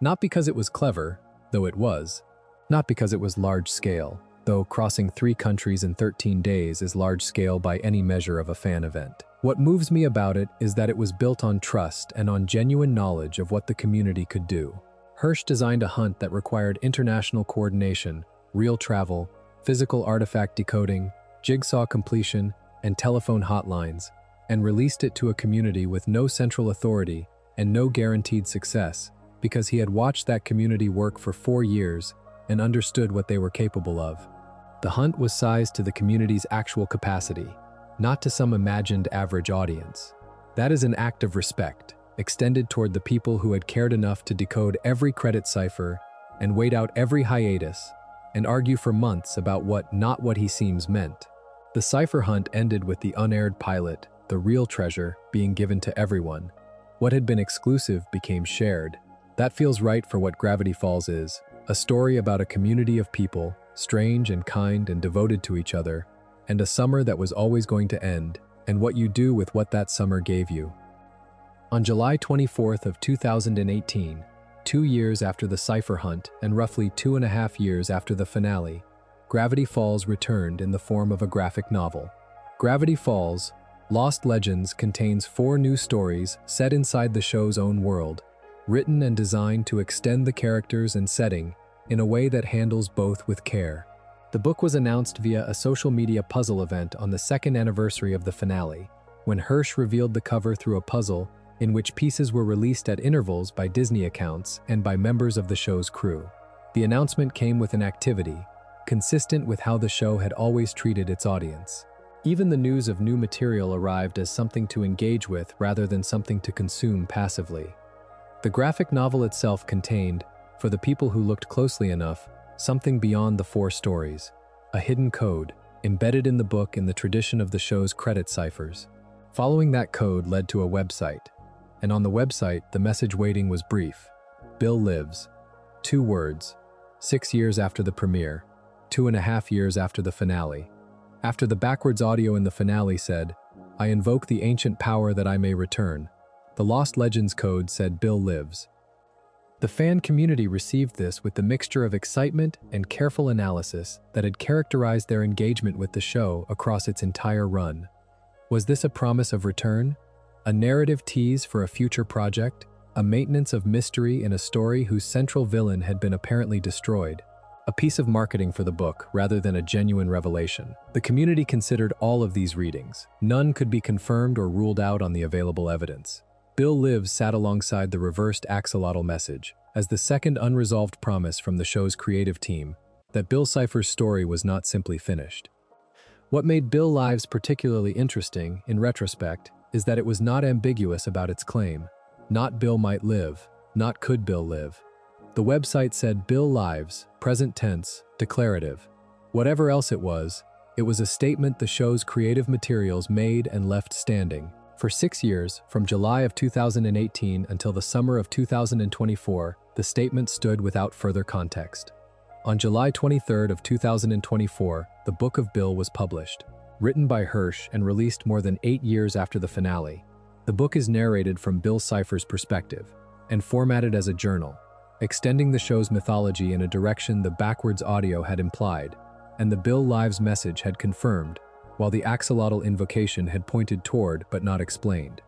Not because it was clever, though it was. Not because it was large-scale, though crossing 3 countries in 13 days is large-scale by any measure of a fan event. What moves me about it is that it was built on trust and on genuine knowledge of what the community could do. Hirsch designed a hunt that required international coordination, real travel, physical artifact decoding, jigsaw completion, and telephone hotlines, and released it to a community with no central authority and no guaranteed success, because he had watched that community work for 4 years and understood what they were capable of. The hunt was sized to the community's actual capacity, not to some imagined average audience. That is an act of respect, extended toward the people who had cared enough to decode every credit cipher and wait out every hiatus and argue for months about what not what he seems meant. The cipher hunt ended with the unaired pilot, the real treasure, being given to everyone. What had been exclusive became shared. That feels right for what Gravity Falls is, a story about a community of people, strange and kind and devoted to each other, and a summer that was always going to end, and what you do with what that summer gave you. On July 24th of 2018, 2 years after the Cipher hunt and roughly 2.5 years after the finale, Gravity Falls returned in the form of a graphic novel. Gravity Falls, Lost Legends contains 4 new stories set inside the show's own world, written and designed to extend the characters and setting in a way that handles both with care. The book was announced via a social media puzzle event on the 2nd anniversary of the finale, when Hirsch revealed the cover through a puzzle in which pieces were released at intervals by Disney accounts and by members of the show's crew. The announcement came with an activity, consistent with how the show had always treated its audience. Even the news of new material arrived as something to engage with rather than something to consume passively. The graphic novel itself contained, for the people who looked closely enough, something beyond the 4 stories, a hidden code, embedded in the book in the tradition of the show's credit ciphers. Following that code led to a website, and on the website the message waiting was brief. Bill lives. 2 words. 6 years after the premiere, 2.5 years after the finale. After the backwards audio in the finale said, "I invoke the ancient power that I may return," the Lost Legends code said Bill lives. The fan community received this with the mixture of excitement and careful analysis that had characterized their engagement with the show across its entire run. Was this a promise of return? A narrative tease for a future project? A maintenance of mystery in a story whose central villain had been apparently destroyed? A piece of marketing for the book rather than a genuine revelation? The community considered all of these readings. None could be confirmed or ruled out on the available evidence. Bill Lives sat alongside the reversed Axolotl message as the second unresolved promise from the show's creative team that Bill Cipher's story was not simply finished. What made Bill Lives particularly interesting, in retrospect, is that it was not ambiguous about its claim. Not Bill might live, not could Bill live. The website said Bill Lives, present tense, declarative. Whatever else it was a statement the show's creative materials made and left standing. For 6 years, from July of 2018 until the summer of 2024, the statement stood without further context. On July 23rd of 2024, the Book of Bill was published. Written by Hirsch and released more than 8 years after the finale, the book is narrated from Bill Cipher's perspective and formatted as a journal, extending the show's mythology in a direction the backwards audio had implied and the Bill Lives message had confirmed, while the Axolotl invocation had pointed toward but not explained.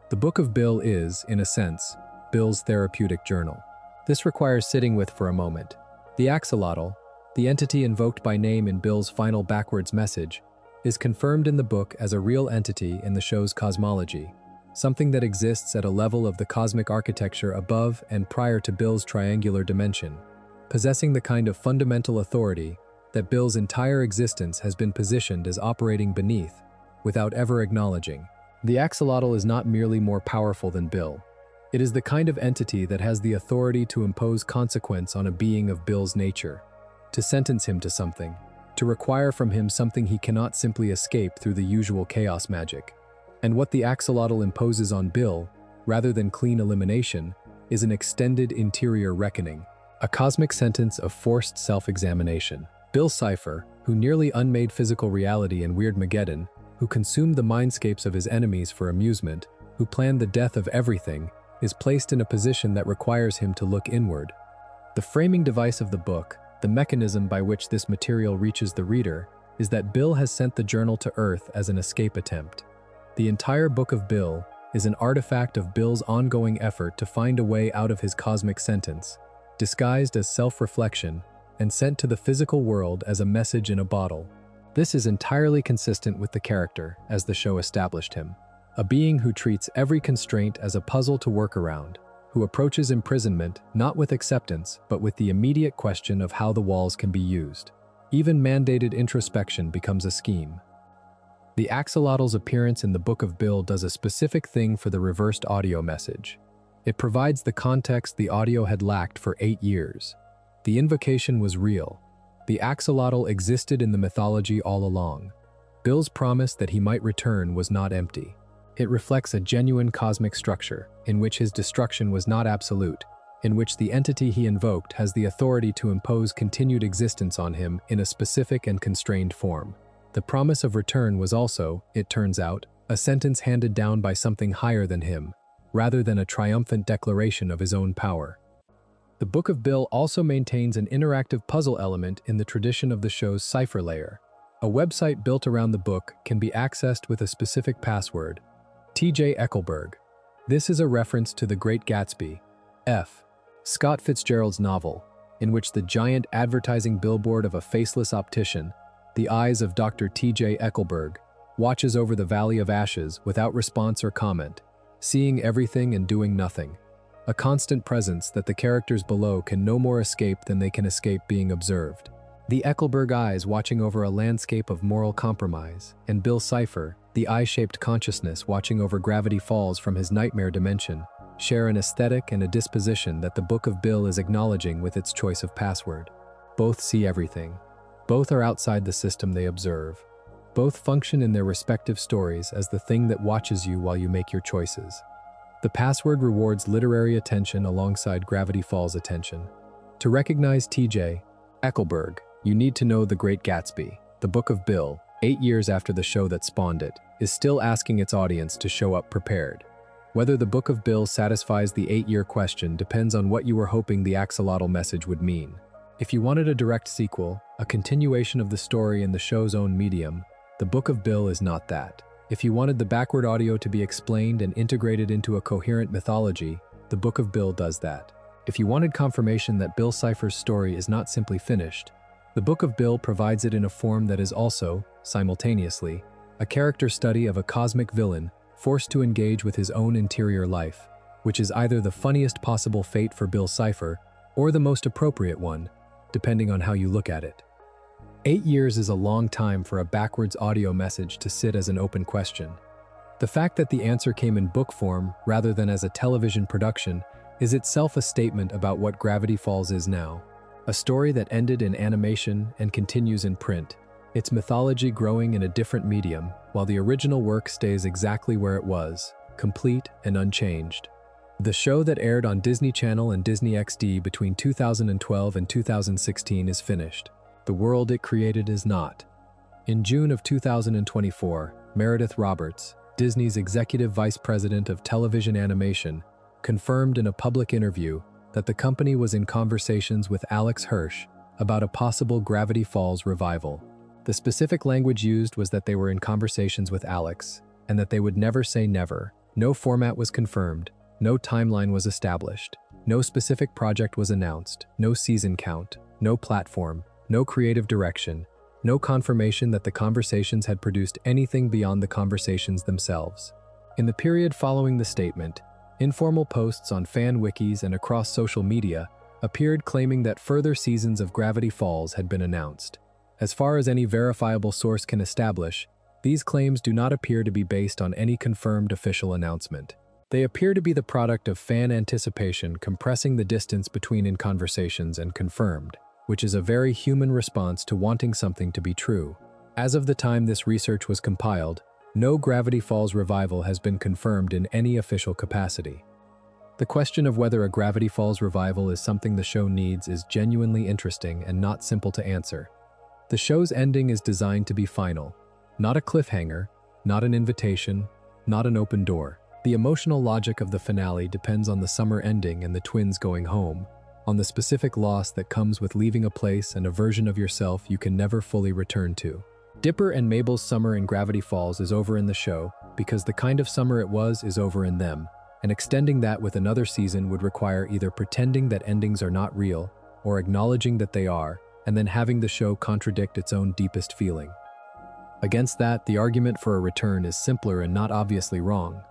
The Book of Bill is, in a sense, Bill's therapeutic journal. This requires sitting with for a moment. The Axolotl, the entity invoked by name in Bill's final backwards message, is confirmed in the book as a real entity in the show's cosmology, something that exists at a level of the cosmic architecture above and prior to Bill's triangular dimension, possessing the kind of fundamental authority that Bill's entire existence has been positioned as operating beneath, without ever acknowledging. The Axolotl is not merely more powerful than Bill. It is the kind of entity that has the authority to impose consequence on a being of Bill's nature. to sentence him to something, to require from him something he cannot simply escape through the usual chaos magic. And what the Axolotl imposes on Bill, rather than clean elimination, is an extended interior reckoning, a cosmic sentence of forced self-examination. Bill Cipher, who nearly unmade physical reality in Weirdmageddon, who consumed the mindscapes of his enemies for amusement, who planned the death of everything, is placed in a position that requires him to look inward. The framing device of the book, the mechanism by which this material reaches the reader, is that Bill has sent the journal to Earth as an escape attempt. The entire Book of Bill is an artifact of Bill's ongoing effort to find a way out of his cosmic sentence, disguised as self-reflection and sent to the physical world as a message in a bottle. This is entirely consistent with the character, as the show established him, a being who treats every constraint as a puzzle to work around, who approaches imprisonment not with acceptance, but with the immediate question of how the walls can be used. Even mandated introspection becomes a scheme. The Axolotl's appearance in the Book of Bill does a specific thing for the reversed audio message. It provides the context the audio had lacked for 8 years. The invocation was real. The Axolotl existed in the mythology all along. Bill's promise that he might return was not empty. It reflects a genuine cosmic structure, in which his destruction was not absolute, in which the entity he invoked has the authority to impose continued existence on him in a specific and constrained form. The promise of return was also, it turns out, a sentence handed down by something higher than him, rather than a triumphant declaration of his own power. The Book of Bill also maintains an interactive puzzle element in the tradition of the show's Cipher layer. A website built around the book can be accessed with a specific password, T.J. Eckelberg. This is a reference to The Great Gatsby, F. Scott Fitzgerald's novel, in which the giant advertising billboard of a faceless optician, the eyes of Dr. T.J. Eckelberg, watches over the Valley of Ashes without response or comment, seeing everything and doing nothing. A constant presence that the characters below can no more escape than they can escape being observed. The Eckelberg eyes watching over a landscape of moral compromise, and Bill Cipher, the eye-shaped consciousness watching over Gravity Falls from his nightmare dimension, share an aesthetic and a disposition that the Book of Bill is acknowledging with its choice of password. Both see everything. Both are outside the system they observe. Both function in their respective stories as the thing that watches you while you make your choices. The password rewards literary attention alongside Gravity Falls attention. To recognize T.J. Eckelberg, you need to know The Great Gatsby. The Book of Bill, 8 years after the show that spawned it, is still asking its audience to show up prepared. Whether the Book of Bill satisfies the 8-year question depends on what you were hoping the Axolotl message would mean. If you wanted a direct sequel, a continuation of the story in the show's own medium, the Book of Bill is not that. If you wanted the backward audio to be explained and integrated into a coherent mythology, the Book of Bill does that. If you wanted confirmation that Bill Cipher's story is not simply finished, the Book of Bill provides it in a form that is also, simultaneously, a character study of a cosmic villain forced to engage with his own interior life, which is either the funniest possible fate for Bill Cipher or the most appropriate one, depending on how you look at it. 8 years is a long time for a backwards audio message to sit as an open question. The fact that the answer came in book form rather than as a television production is itself a statement about what Gravity Falls is now. A story that ended in animation and continues in print, its mythology growing in a different medium, while the original work stays exactly where it was, complete and unchanged. The show that aired on Disney Channel and Disney XD between 2012 and 2016 is finished. The world it created is not. In June of 2024, Meredith Roberts, Disney's Executive Vice President of Television Animation, confirmed in a public interview that the company was in conversations with Alex Hirsch about a possible Gravity Falls revival. The specific language used was that they were in conversations with Alex, and that they would never say never. No format was confirmed, no timeline was established, no specific project was announced, no season count, no platform, no creative direction, no confirmation that the conversations had produced anything beyond the conversations themselves. In the period following the statement, informal posts on fan wikis and across social media appeared claiming that further seasons of Gravity Falls had been announced. As far as any verifiable source can establish, these claims do not appear to be based on any confirmed official announcement. They appear to be the product of fan anticipation compressing the distance between in conversations and confirmed. which is a very human response to wanting something to be true. As of the time this research was compiled, no Gravity Falls revival has been confirmed in any official capacity. The question of whether a Gravity Falls revival is something the show needs is genuinely interesting and not simple to answer. The show's ending is designed to be final, not a cliffhanger, not an invitation, not an open door. The emotional logic of the finale depends on the summer ending and the twins going home, on the specific loss that comes with leaving a place and a version of yourself you can never fully return to. Dipper and Mabel's summer in Gravity Falls is over in the show because the kind of summer it was is over in them, and extending that with another season would require either pretending that endings are not real or acknowledging that they are, and then having the show contradict its own deepest feeling. Against that, the argument for a return is simpler and not obviously wrong.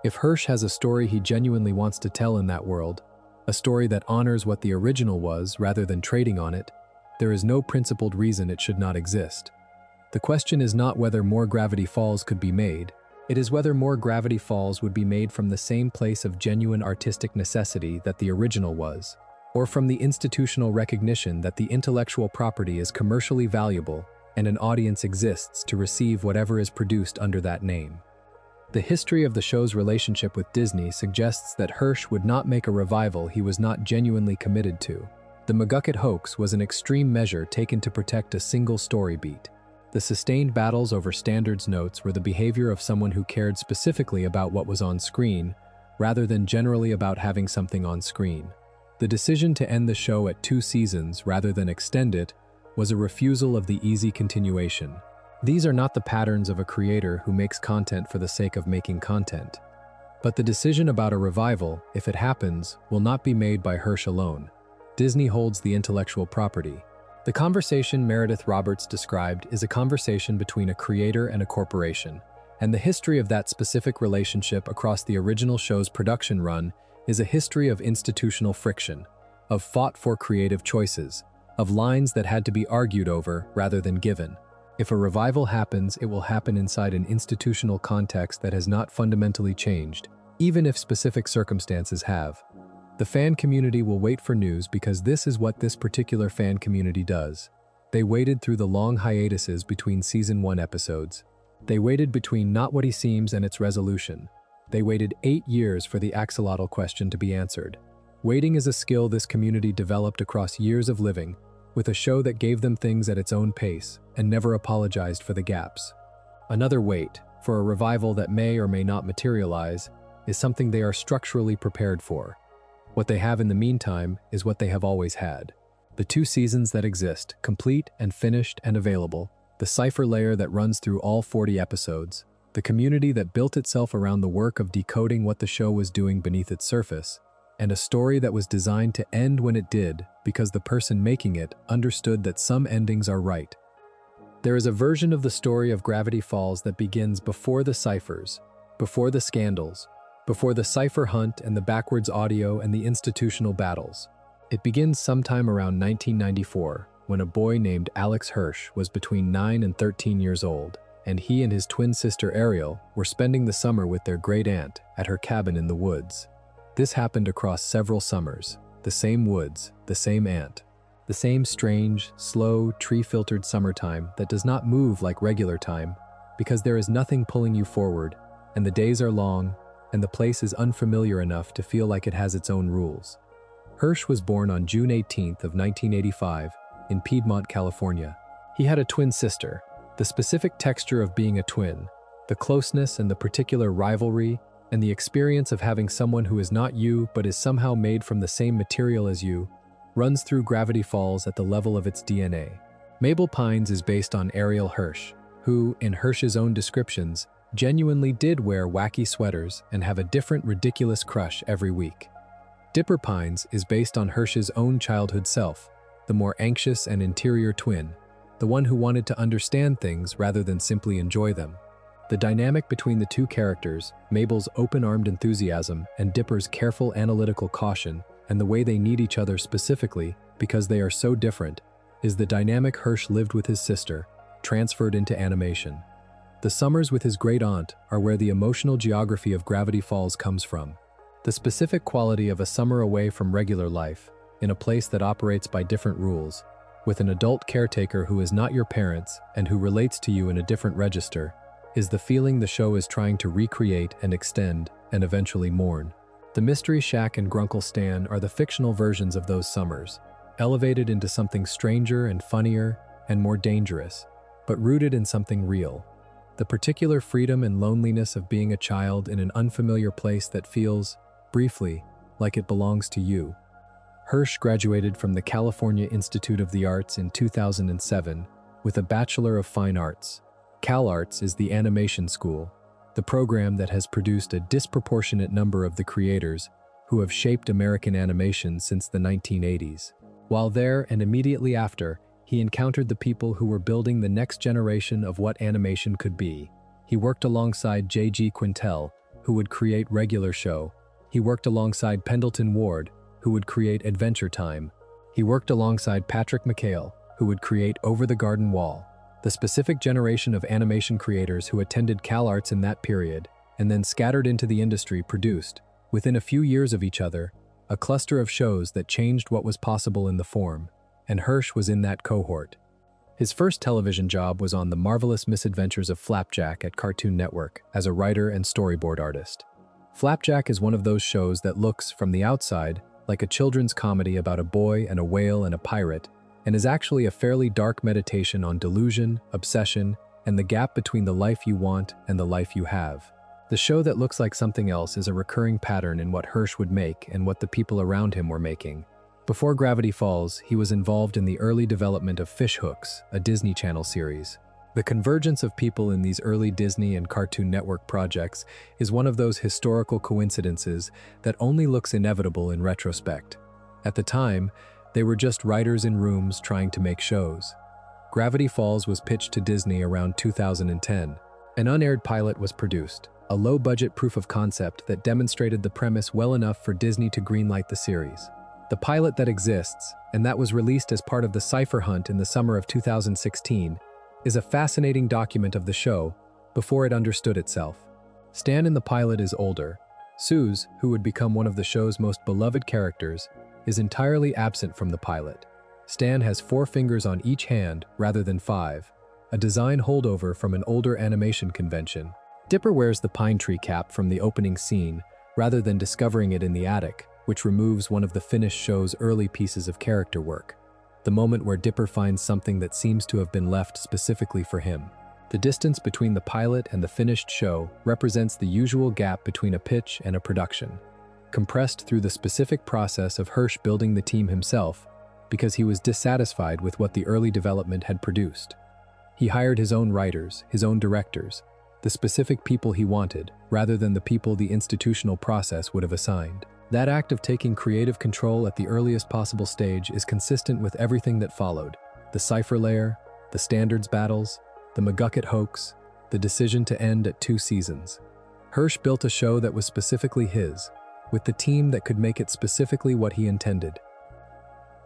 If Hirsch has a story he genuinely wants to tell in that world, a story that honors what the original was rather than trading on it, there is no principled reason it should not exist. The question is not whether more Gravity Falls could be made, it is whether more Gravity Falls would be made from the same place of genuine artistic necessity that the original was, or from the institutional recognition that the intellectual property is commercially valuable and an audience exists to receive whatever is produced under that name. The history of the show's relationship with Disney suggests that Hirsch would not make a revival he was not genuinely committed to. The McGucket hoax was an extreme measure taken to protect a single story beat. The sustained battles over standards notes were the behavior of someone who cared specifically about what was on screen, rather than generally about having something on screen. The decision to end the show at 2 seasons rather than extend it was a refusal of the easy continuation. These are not the patterns of a creator who makes content for the sake of making content. But the decision about a revival, if it happens, will not be made by Hirsch alone. Disney holds the intellectual property. The conversation Meredith Roberts described is a conversation between a creator and a corporation, and the history of that specific relationship across the original show's production run is a history of institutional friction, of fought-for creative choices, of lines that had to be argued over rather than given. If a revival happens, it will happen inside an institutional context that has not fundamentally changed, even if specific circumstances have. The fan community will wait for news because this is what this particular fan community does. They waited through the long hiatuses between Season 1 episodes. They waited between Not What He Seems and its resolution. They waited 8 years for the Axolotl question to be answered. Waiting is a skill this community developed across years of living, with a show that gave them things at its own pace and never apologized for the gaps. Another wait, for a revival that may or may not materialize, is something they are structurally prepared for. What they have in the meantime is what they have always had. The 2 seasons that exist, complete and finished and available, the Cipher layer that runs through all 40 episodes, the community that built itself around the work of decoding what the show was doing beneath its surface, and a story that was designed to end when it did because the person making it understood that some endings are right. There is a version of the story of Gravity Falls that begins before the ciphers, before the scandals, before the cipher hunt and the backwards audio and the institutional battles. It begins sometime around 1994, when a boy named Alex Hirsch was between 9 and 13 years old, and he and his twin sister Ariel were spending the summer with their great aunt at her cabin in the woods. This happened across several summers, the same woods, the same aunt, the same strange, slow, tree-filtered summertime that does not move like regular time because there is nothing pulling you forward, and the days are long, and the place is unfamiliar enough to feel like it has its own rules. Hirsch was born on June 18th of 1985 in Piedmont, California. He had a twin sister. The specific texture of being a twin, the closeness and the particular rivalry, and the experience of having someone who is not you but is somehow made from the same material as you, runs through Gravity Falls at the level of its DNA. McGucket Pines is based on Ariel Hirsch, who, in Hirsch's own descriptions, genuinely did wear wacky sweaters and have a different ridiculous crush every week. Dipper Pines is based on Hirsch's own childhood self, the more anxious and interior twin, the one who wanted to understand things rather than simply enjoy them. The dynamic between the two characters, Mabel's open-armed enthusiasm and Dipper's careful analytical caution, and the way they need each other specifically because they are so different, is the dynamic Hirsch lived with his sister, transferred into animation. The summers with his great aunt are where the emotional geography of Gravity Falls comes from. The specific quality of a summer away from regular life, in a place that operates by different rules, with an adult caretaker who is not your parents and who relates to you in a different register, is the feeling the show is trying to recreate and extend and eventually mourn. The Mystery Shack and Grunkle Stan are the fictional versions of those summers, elevated into something stranger and funnier and more dangerous, but rooted in something real. The particular freedom and loneliness of being a child in an unfamiliar place that feels, briefly, like it belongs to you. Hirsch graduated from the California Institute of the Arts in 2007 with a Bachelor of Fine Arts. CalArts is the animation school, the program that has produced a disproportionate number of the creators who have shaped American animation since the 1980s. While there and immediately after, he encountered the people who were building the next generation of what animation could be. He worked alongside J.G. Quintel, who would create Regular Show. He worked alongside Pendleton Ward, who would create Adventure Time. He worked alongside Patrick McHale, who would create Over the Garden Wall. The specific generation of animation creators who attended CalArts in that period and then scattered into the industry produced, within a few years of each other, a cluster of shows that changed what was possible in the form, and Hirsch was in that cohort. His first television job was on The Marvelous Misadventures of Flapjack at Cartoon Network as a writer and storyboard artist. Flapjack is one of those shows that looks, from the outside, like a children's comedy about a boy and a whale and a pirate, and is actually a fairly dark meditation on delusion, obsession, and the gap between the life you want and the life you have. The show that looks like something else is a recurring pattern in what Hirsch would make and what the people around him were making. Before Gravity Falls, he was involved in the early development of Fish Hooks, a Disney Channel series. The convergence of people in these early Disney and Cartoon Network projects is one of those historical coincidences that only looks inevitable in retrospect. At the time, they were just writers in rooms trying to make shows. Gravity Falls was pitched to Disney around 2010. An unaired pilot was produced, a low-budget proof of concept that demonstrated the premise well enough for Disney to greenlight the series. The pilot that exists, and that was released as part of the Cipher hunt in the summer of 2016, is a fascinating document of the show before it understood itself. Stan in the pilot is older. Suze, who would become one of the show's most beloved characters, is entirely absent from the pilot. Stan has 4 fingers on each hand rather than 5, a design holdover from an older animation convention. Dipper wears the pine tree cap from the opening scene rather than discovering it in the attic, which removes one of the finished show's early pieces of character work, the moment where Dipper finds something that seems to have been left specifically for him. The distance between the pilot and the finished show represents the usual gap between a pitch and a production, compressed through the specific process of Hirsch building the team himself because he was dissatisfied with what the early development had produced. He hired his own writers, his own directors, the specific people he wanted, rather than the people the institutional process would have assigned. That act of taking creative control at the earliest possible stage is consistent with everything that followed: the Cipher layer, the standards battles, the McGucket hoax, the decision to end at 2 seasons. Hirsch built a show that was specifically his, with the team that could make it specifically what he intended.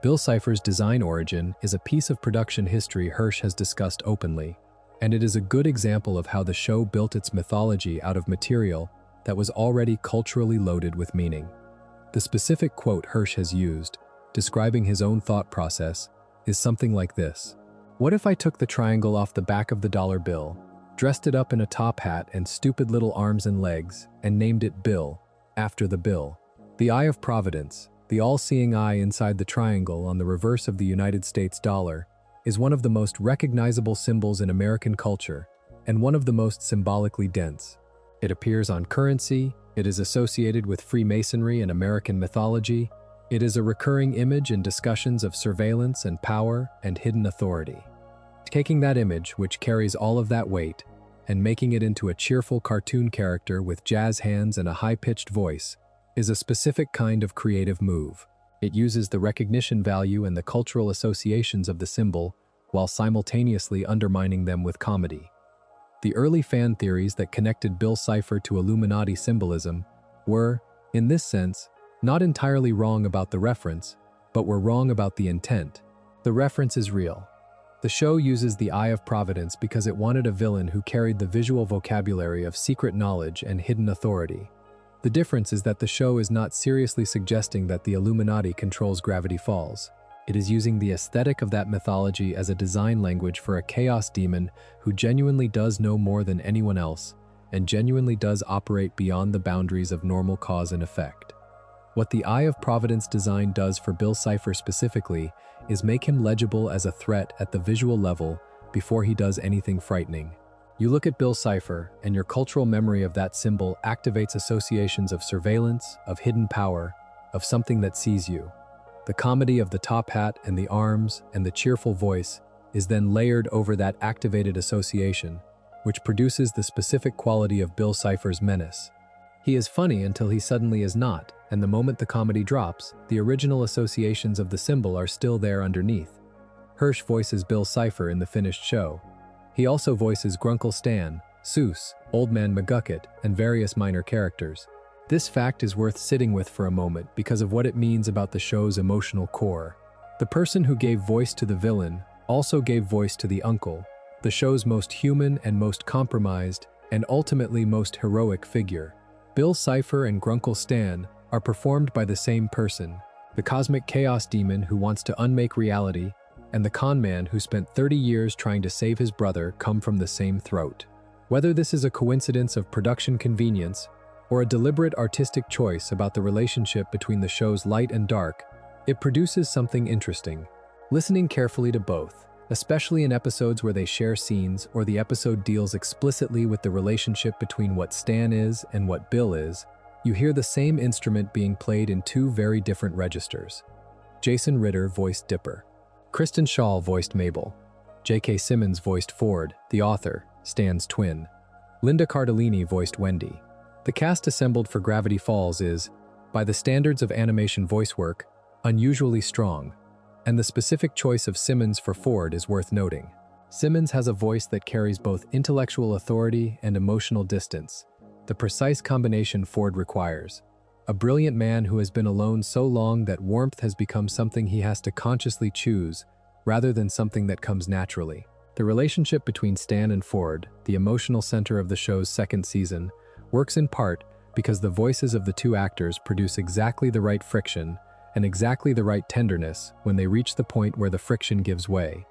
Bill Cipher's design origin is a piece of production history Hirsch has discussed openly, and it is a good example of how the show built its mythology out of material that was already culturally loaded with meaning. The specific quote Hirsch has used, describing his own thought process, is something like this: "What if I took the triangle off the back of the dollar bill, dressed it up in a top hat and stupid little arms and legs, and named it Bill, after the bill? The eye of Providence, the all-seeing eye inside the triangle on the reverse of the United States dollar, is one of the most recognizable symbols in American culture, and one of the most symbolically dense. It appears on currency, it is associated with Freemasonry and American mythology, it is a recurring image in discussions of surveillance and power and hidden authority. Taking that image, which carries all of that weight, and making it into a cheerful cartoon character with jazz hands and a high-pitched voice, is a specific kind of creative move. It uses the recognition value and the cultural associations of the symbol while simultaneously undermining them with comedy. The early fan theories that connected Bill Cipher to Illuminati symbolism were, in this sense, not entirely wrong about the reference, but were wrong about the intent. The reference is real. The show uses the Eye of Providence because it wanted a villain who carried the visual vocabulary of secret knowledge and hidden authority. The difference is that the show is not seriously suggesting that the Illuminati controls Gravity Falls. It is using the aesthetic of that mythology as a design language for a chaos demon who genuinely does know more than anyone else and genuinely does operate beyond the boundaries of normal cause and effect. What the Eye of Providence design does for Bill Cipher specifically is make him legible as a threat at the visual level before he does anything frightening. You look at Bill Cipher, and your cultural memory of that symbol activates associations of surveillance, of hidden power, of something that sees you. The comedy of the top hat and the arms and the cheerful voice is then layered over that activated association, which produces the specific quality of Bill Cipher's menace. He is funny until he suddenly is not, and the moment the comedy drops, the original associations of the symbol are still there underneath. Hirsch voices Bill Cipher in the finished show. He also voices Grunkle Stan, Seuss, Old Man McGucket, and various minor characters. This fact is worth sitting with for a moment because of what it means about the show's emotional core. The person who gave voice to the villain also gave voice to the uncle, the show's most human and most compromised, and ultimately most heroic figure. Bill Cipher and Grunkle Stan are performed by the same person, the cosmic chaos demon who wants to unmake reality, and the con man who spent 30 years trying to save his brother come from the same throat. Whether this is a coincidence of production convenience or a deliberate artistic choice about the relationship between the show's light and dark, it produces something interesting. Listening carefully to both, especially in episodes where they share scenes or the episode deals explicitly with the relationship between what Stan is and what Bill is, you hear the same instrument being played in two very different registers. Jason Ritter voiced Dipper. Kristen Schaal voiced Mabel. J.K. Simmons voiced Ford, the author, Stan's twin. Linda Cardellini voiced Wendy. The cast assembled for Gravity Falls is, by the standards of animation voice work, unusually strong, and the specific choice of Simmons for Ford is worth noting. Simmons has a voice that carries both intellectual authority and emotional distance, the precise combination Ford requires. A brilliant man who has been alone so long that warmth has become something he has to consciously choose, rather than something that comes naturally. The relationship between Stan and Ford, the emotional center of the show's second season, works in part because the voices of the two actors produce exactly the right friction and exactly the right tenderness when they reach the point where the friction gives way.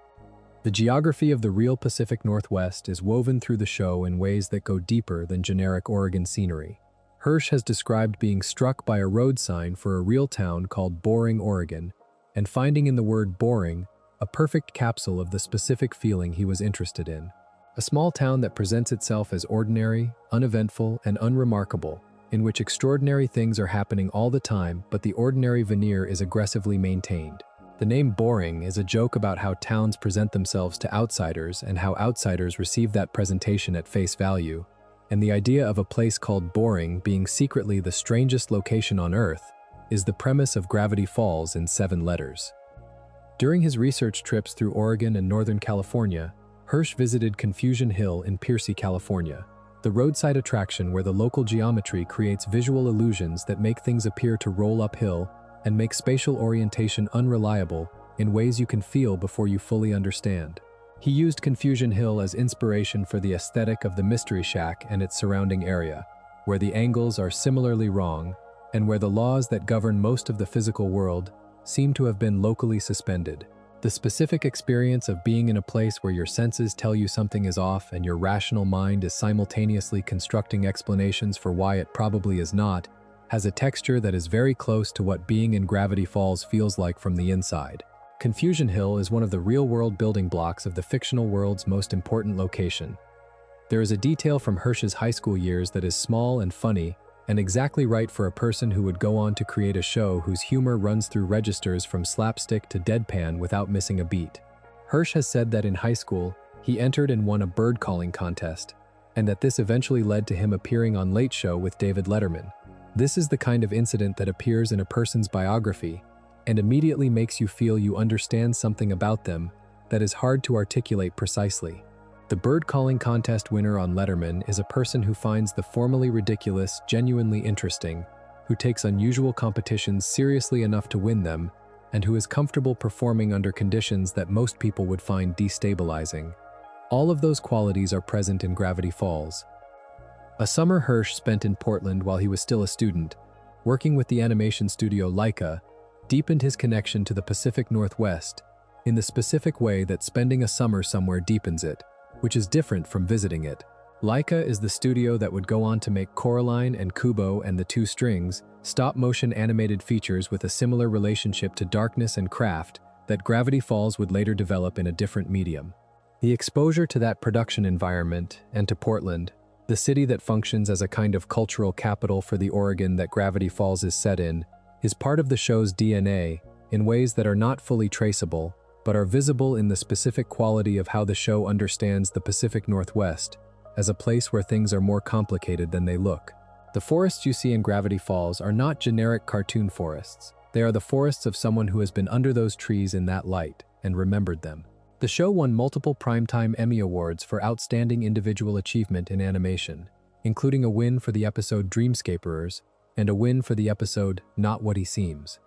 The geography of the real Pacific Northwest is woven through the show in ways that go deeper than generic Oregon scenery. Hirsch has described being struck by a road sign for a real town called Boring, Oregon, and finding in the word boring a perfect capsule of the specific feeling he was interested in. A small town that presents itself as ordinary, uneventful, and unremarkable, in which extraordinary things are happening all the time, but the ordinary veneer is aggressively maintained. The name Boring is a joke about how towns present themselves to outsiders and how outsiders receive that presentation at face value, and the idea of a place called Boring being secretly the strangest location on Earth is the premise of Gravity Falls in 7 letters. During his research trips through Oregon and Northern California, Hirsch visited Confusion Hill in Piercy, California, the roadside attraction where the local geometry creates visual illusions that make things appear to roll uphill and make spatial orientation unreliable in ways you can feel before you fully understand. He used Confusion Hill as inspiration for the aesthetic of the Mystery Shack and its surrounding area, where the angles are similarly wrong and where the laws that govern most of the physical world seem to have been locally suspended. The specific experience of being in a place where your senses tell you something is off and your rational mind is simultaneously constructing explanations for why it probably is not, has a texture that is very close to what being in Gravity Falls feels like from the inside. Confusion Hill is one of the real-world building blocks of the fictional world's most important location. There is a detail from Hirsch's high school years that is small and funny, and exactly right for a person who would go on to create a show whose humor runs through registers from slapstick to deadpan without missing a beat. Hirsch has said that in high school, he entered and won a bird calling contest, and that this eventually led to him appearing on Late Show with David Letterman. This is the kind of incident that appears in a person's biography and immediately makes you feel you understand something about them that is hard to articulate precisely. The bird calling contest winner on Letterman is a person who finds the formally ridiculous genuinely interesting, who takes unusual competitions seriously enough to win them, and who is comfortable performing under conditions that most people would find destabilizing. All of those qualities are present in Gravity Falls. A summer Hirsch spent in Portland while he was still a student, working with the animation studio Laika, deepened his connection to the Pacific Northwest in the specific way that spending a summer somewhere deepens it, which is different from visiting it. Laika is the studio that would go on to make Coraline and Kubo and the Two Strings, stop-motion animated features with a similar relationship to darkness and craft that Gravity Falls would later develop in a different medium. The exposure to that production environment and to Portland, the city that functions as a kind of cultural capital for the Oregon that Gravity Falls is set in, is part of the show's DNA in ways that are not fully traceable, but are visible in the specific quality of how the show understands the Pacific Northwest as a place where things are more complicated than they look. The forests you see in Gravity Falls are not generic cartoon forests. They are the forests of someone who has been under those trees in that light and remembered them. The show won multiple Primetime Emmy Awards for Outstanding Individual Achievement in Animation, including a win for the episode Dreamscaperers and a win for the episode Not What He Seems.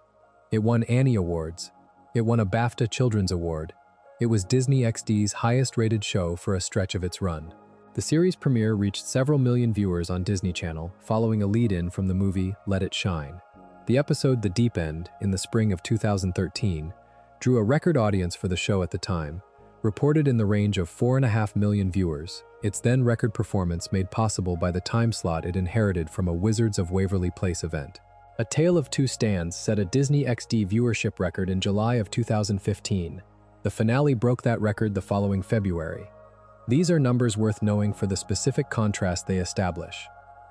It won Annie Awards. It won a BAFTA Children's Award. It was Disney XD's highest-rated show for a stretch of its run. The series premiere reached several million viewers on Disney Channel, following a lead-in from the movie Let It Shine. The episode The Deep End, in the spring of 2013, drew a record audience for the show at the time, reported in the range of 4.5 million viewers, its then record performance made possible by the time slot it inherited from a Wizards of Waverly Place event. A Tale of Two Stands set a Disney XD viewership record in July of 2015. The finale broke that record the following February. These are numbers worth knowing for the specific contrast they establish.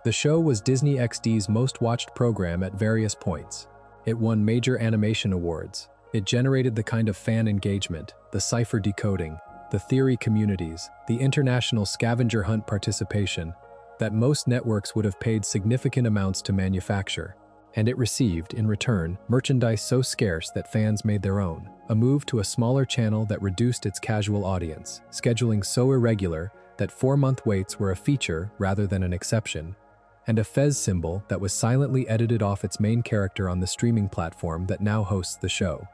The show was Disney XD's most watched program at various points. It won major animation awards. It generated the kind of fan engagement, the cipher decoding, the theory communities, the international scavenger hunt participation that most networks would have paid significant amounts to manufacture. And it received, in return, merchandise so scarce that fans made their own, a move to a smaller channel that reduced its casual audience, scheduling so irregular that 4-month waits were a feature rather than an exception, and a Fez symbol that was silently edited off its main character on the streaming platform that now hosts the show.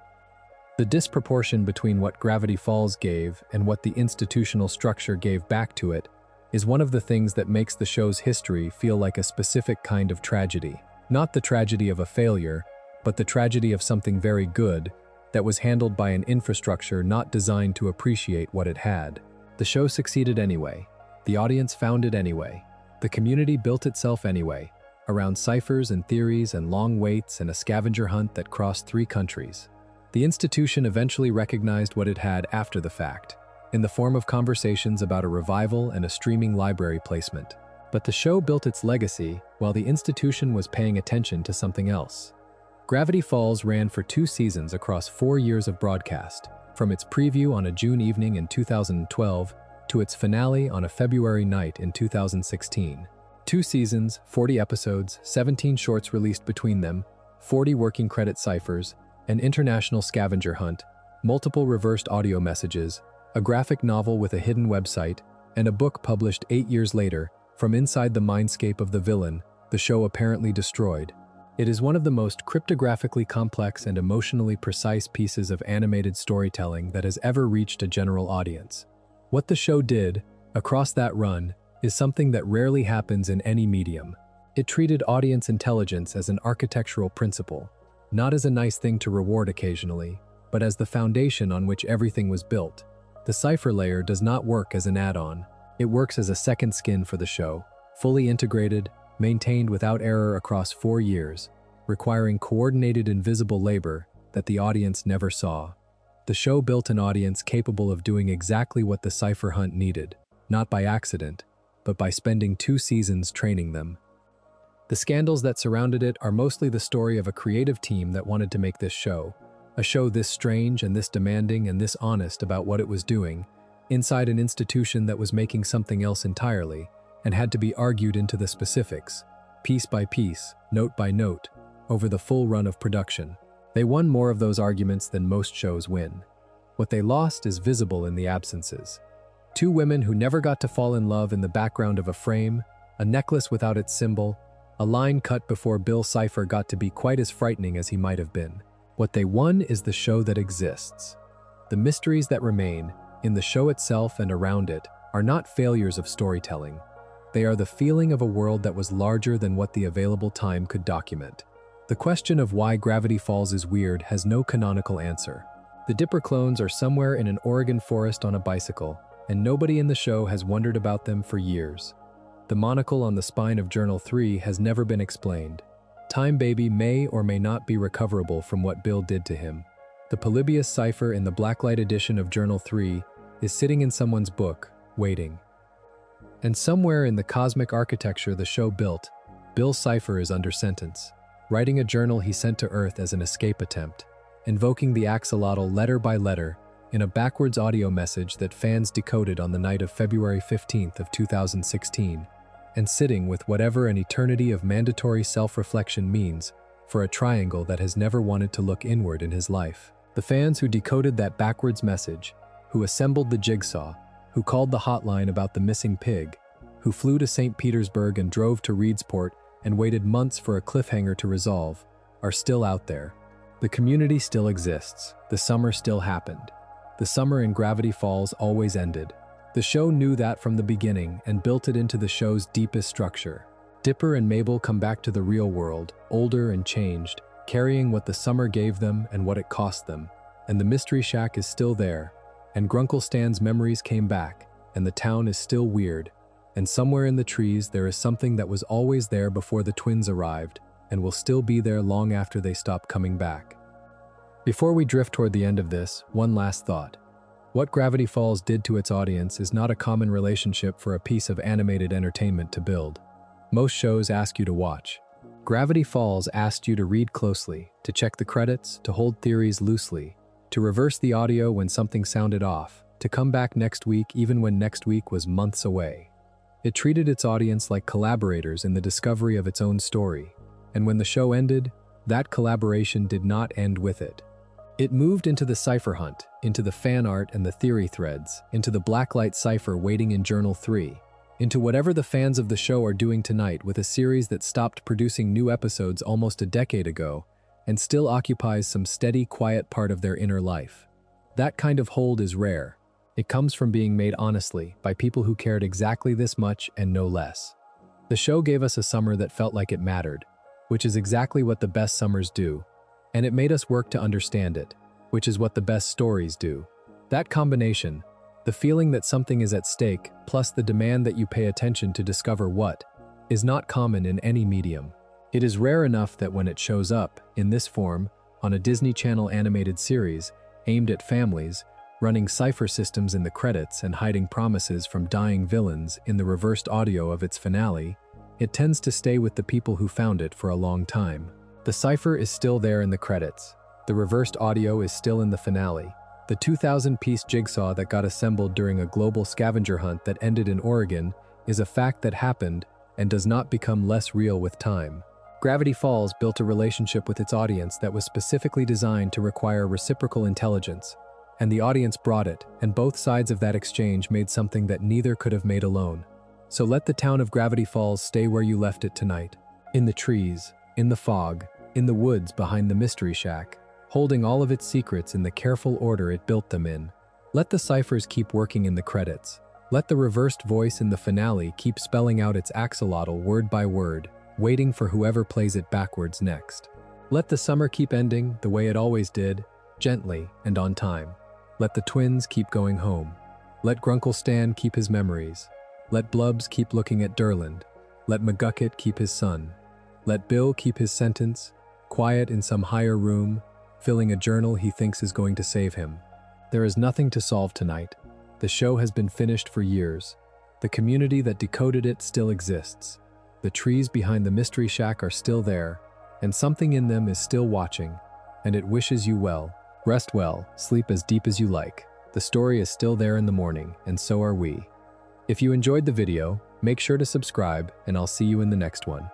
The disproportion between what Gravity Falls gave and what the institutional structure gave back to it is one of the things that makes the show's history feel like a specific kind of tragedy. Not the tragedy of a failure, but the tragedy of something very good that was handled by an infrastructure not designed to appreciate what it had. The show succeeded anyway. The audience found it anyway. The community built itself anyway, around ciphers and theories and long waits and a scavenger hunt that crossed 3 countries. The institution eventually recognized what it had after the fact, in the form of conversations about a revival and a streaming library placement. But the show built its legacy while the institution was paying attention to something else. Gravity Falls ran for 2 seasons across 4 years of broadcast, from its preview on a June evening in 2012 to its finale on a February night in 2016. 2 seasons, 40 episodes, 17 shorts released between them, 40 working credit ciphers, an international scavenger hunt, multiple reversed audio messages, a graphic novel with a hidden website, and a book published 8 years later, From Inside the Mindscape of the Villain, the show apparently destroyed. It is one of the most cryptographically complex and emotionally precise pieces of animated storytelling that has ever reached a general audience. What the show did, across that run, is something that rarely happens in any medium. It treated audience intelligence as an architectural principle, not as a nice thing to reward occasionally, but as the foundation on which everything was built. The cipher layer does not work as an add-on. It works as a second skin for the show, fully integrated, maintained without error across 4 years, requiring coordinated invisible labor that the audience never saw. The show built an audience capable of doing exactly what the cipher hunt needed, not by accident, but by spending 2 seasons training them. The scandals that surrounded it are mostly the story of a creative team that wanted to make this show, a show this strange and this demanding and this honest about what it was doing, inside an institution that was making something else entirely, and had to be argued into the specifics, piece by piece, note by note, over the full run of production. They won more of those arguments than most shows win. What they lost is visible in the absences. 2 women who never got to fall in love in the background of a frame, a necklace without its symbol, a line cut before Bill Cipher got to be quite as frightening as he might have been. What they won is the show that exists. The mysteries that remain, in the show itself and around it, are not failures of storytelling. They are the feeling of a world that was larger than what the available time could document. The The question of why Gravity Falls is weird has no canonical answer. The Dipper clones are somewhere in an Oregon forest on a bicycle, and nobody in the show has wondered about them for years. The monocle on the spine of Journal 3 has never been explained. Time Baby may or may not be recoverable from what Bill did to him. The Polybius cipher in the blacklight edition of Journal 3 is sitting in someone's book, waiting. And somewhere in the cosmic architecture the show built, Bill Cipher is under sentence, writing a journal he sent to Earth as an escape attempt, invoking the Axolotl letter by letter in a backwards audio message that fans decoded on the night of February 15th of 2016, and sitting with whatever an eternity of mandatory self-reflection means for a triangle that has never wanted to look inward in his life. The fans who decoded that backwards message, who assembled the jigsaw, who called the hotline about the missing pig, who flew to St. Petersburg and drove to Reedsport and waited months for a cliffhanger to resolve, are still out there. The community still exists. The summer still happened. The summer in Gravity Falls always ended. The show knew that from the beginning and built it into the show's deepest structure. Dipper and Mabel come back to the real world, older and changed, carrying what the summer gave them and what it cost them. And the Mystery Shack is still there, and Grunkle Stan's memories came back, and the town is still weird. And somewhere in the trees there is something that was always there before the twins arrived, and will still be there long after they stop coming back. Before we drift toward the end of this, one last thought. What Gravity Falls did to its audience is not a common relationship for a piece of animated entertainment to build. Most shows ask you to watch. Gravity Falls asked you to read closely, to check the credits, to hold theories loosely, to reverse the audio when something sounded off, to come back next week even when next week was months away. It treated its audience like collaborators in the discovery of its own story, and when the show ended, that collaboration did not end with it. It moved into the cipher hunt, into the fan art and the theory threads, into the blacklight cipher waiting in Journal 3, into whatever the fans of the show are doing tonight with a series that stopped producing new episodes almost a decade ago and still occupies some steady, quiet part of their inner life. That kind of hold is rare. It comes from being made honestly by people who cared exactly this much and no less. The show gave us a summer that felt like it mattered, which is exactly what the best summers do, and it made us work to understand it, which is what the best stories do. That combination, the feeling that something is at stake, plus the demand that you pay attention to discover what, is not common in any medium. It is rare enough that when it shows up, in this form, on a Disney Channel animated series, aimed at families, running cipher systems in the credits and hiding promises from dying villains in the reversed audio of its finale, it tends to stay with the people who found it for a long time. The cipher is still there in the credits. The reversed audio is still in the finale. The 2,000-piece jigsaw that got assembled during a global scavenger hunt that ended in Oregon is a fact that happened and does not become less real with time. Gravity Falls built a relationship with its audience that was specifically designed to require reciprocal intelligence, and the audience brought it, and both sides of that exchange made something that neither could have made alone. So let the town of Gravity Falls stay where you left it tonight. In the trees, in the fog, in the woods behind the Mystery Shack, holding all of its secrets in the careful order it built them in. Let the ciphers keep working in the credits. Let the reversed voice in the finale keep spelling out its axolotl word by word, waiting for whoever plays it backwards next. Let the summer keep ending the way it always did, gently and on time. Let the twins keep going home. Let Grunkle Stan keep his memories. Let Blubs keep looking at Durland. Let McGucket keep his son. Let Bill keep his sentence, quiet in some higher room, filling a journal he thinks is going to save him. There is nothing to solve tonight. The show has been finished for years. The community that decoded it still exists. The trees behind the Mystery Shack are still there, and something in them is still watching, and it wishes you well. Rest well, sleep as deep as you like. The story is still there in the morning, and so are we. If you enjoyed the video, make sure to subscribe, and I'll see you in the next one.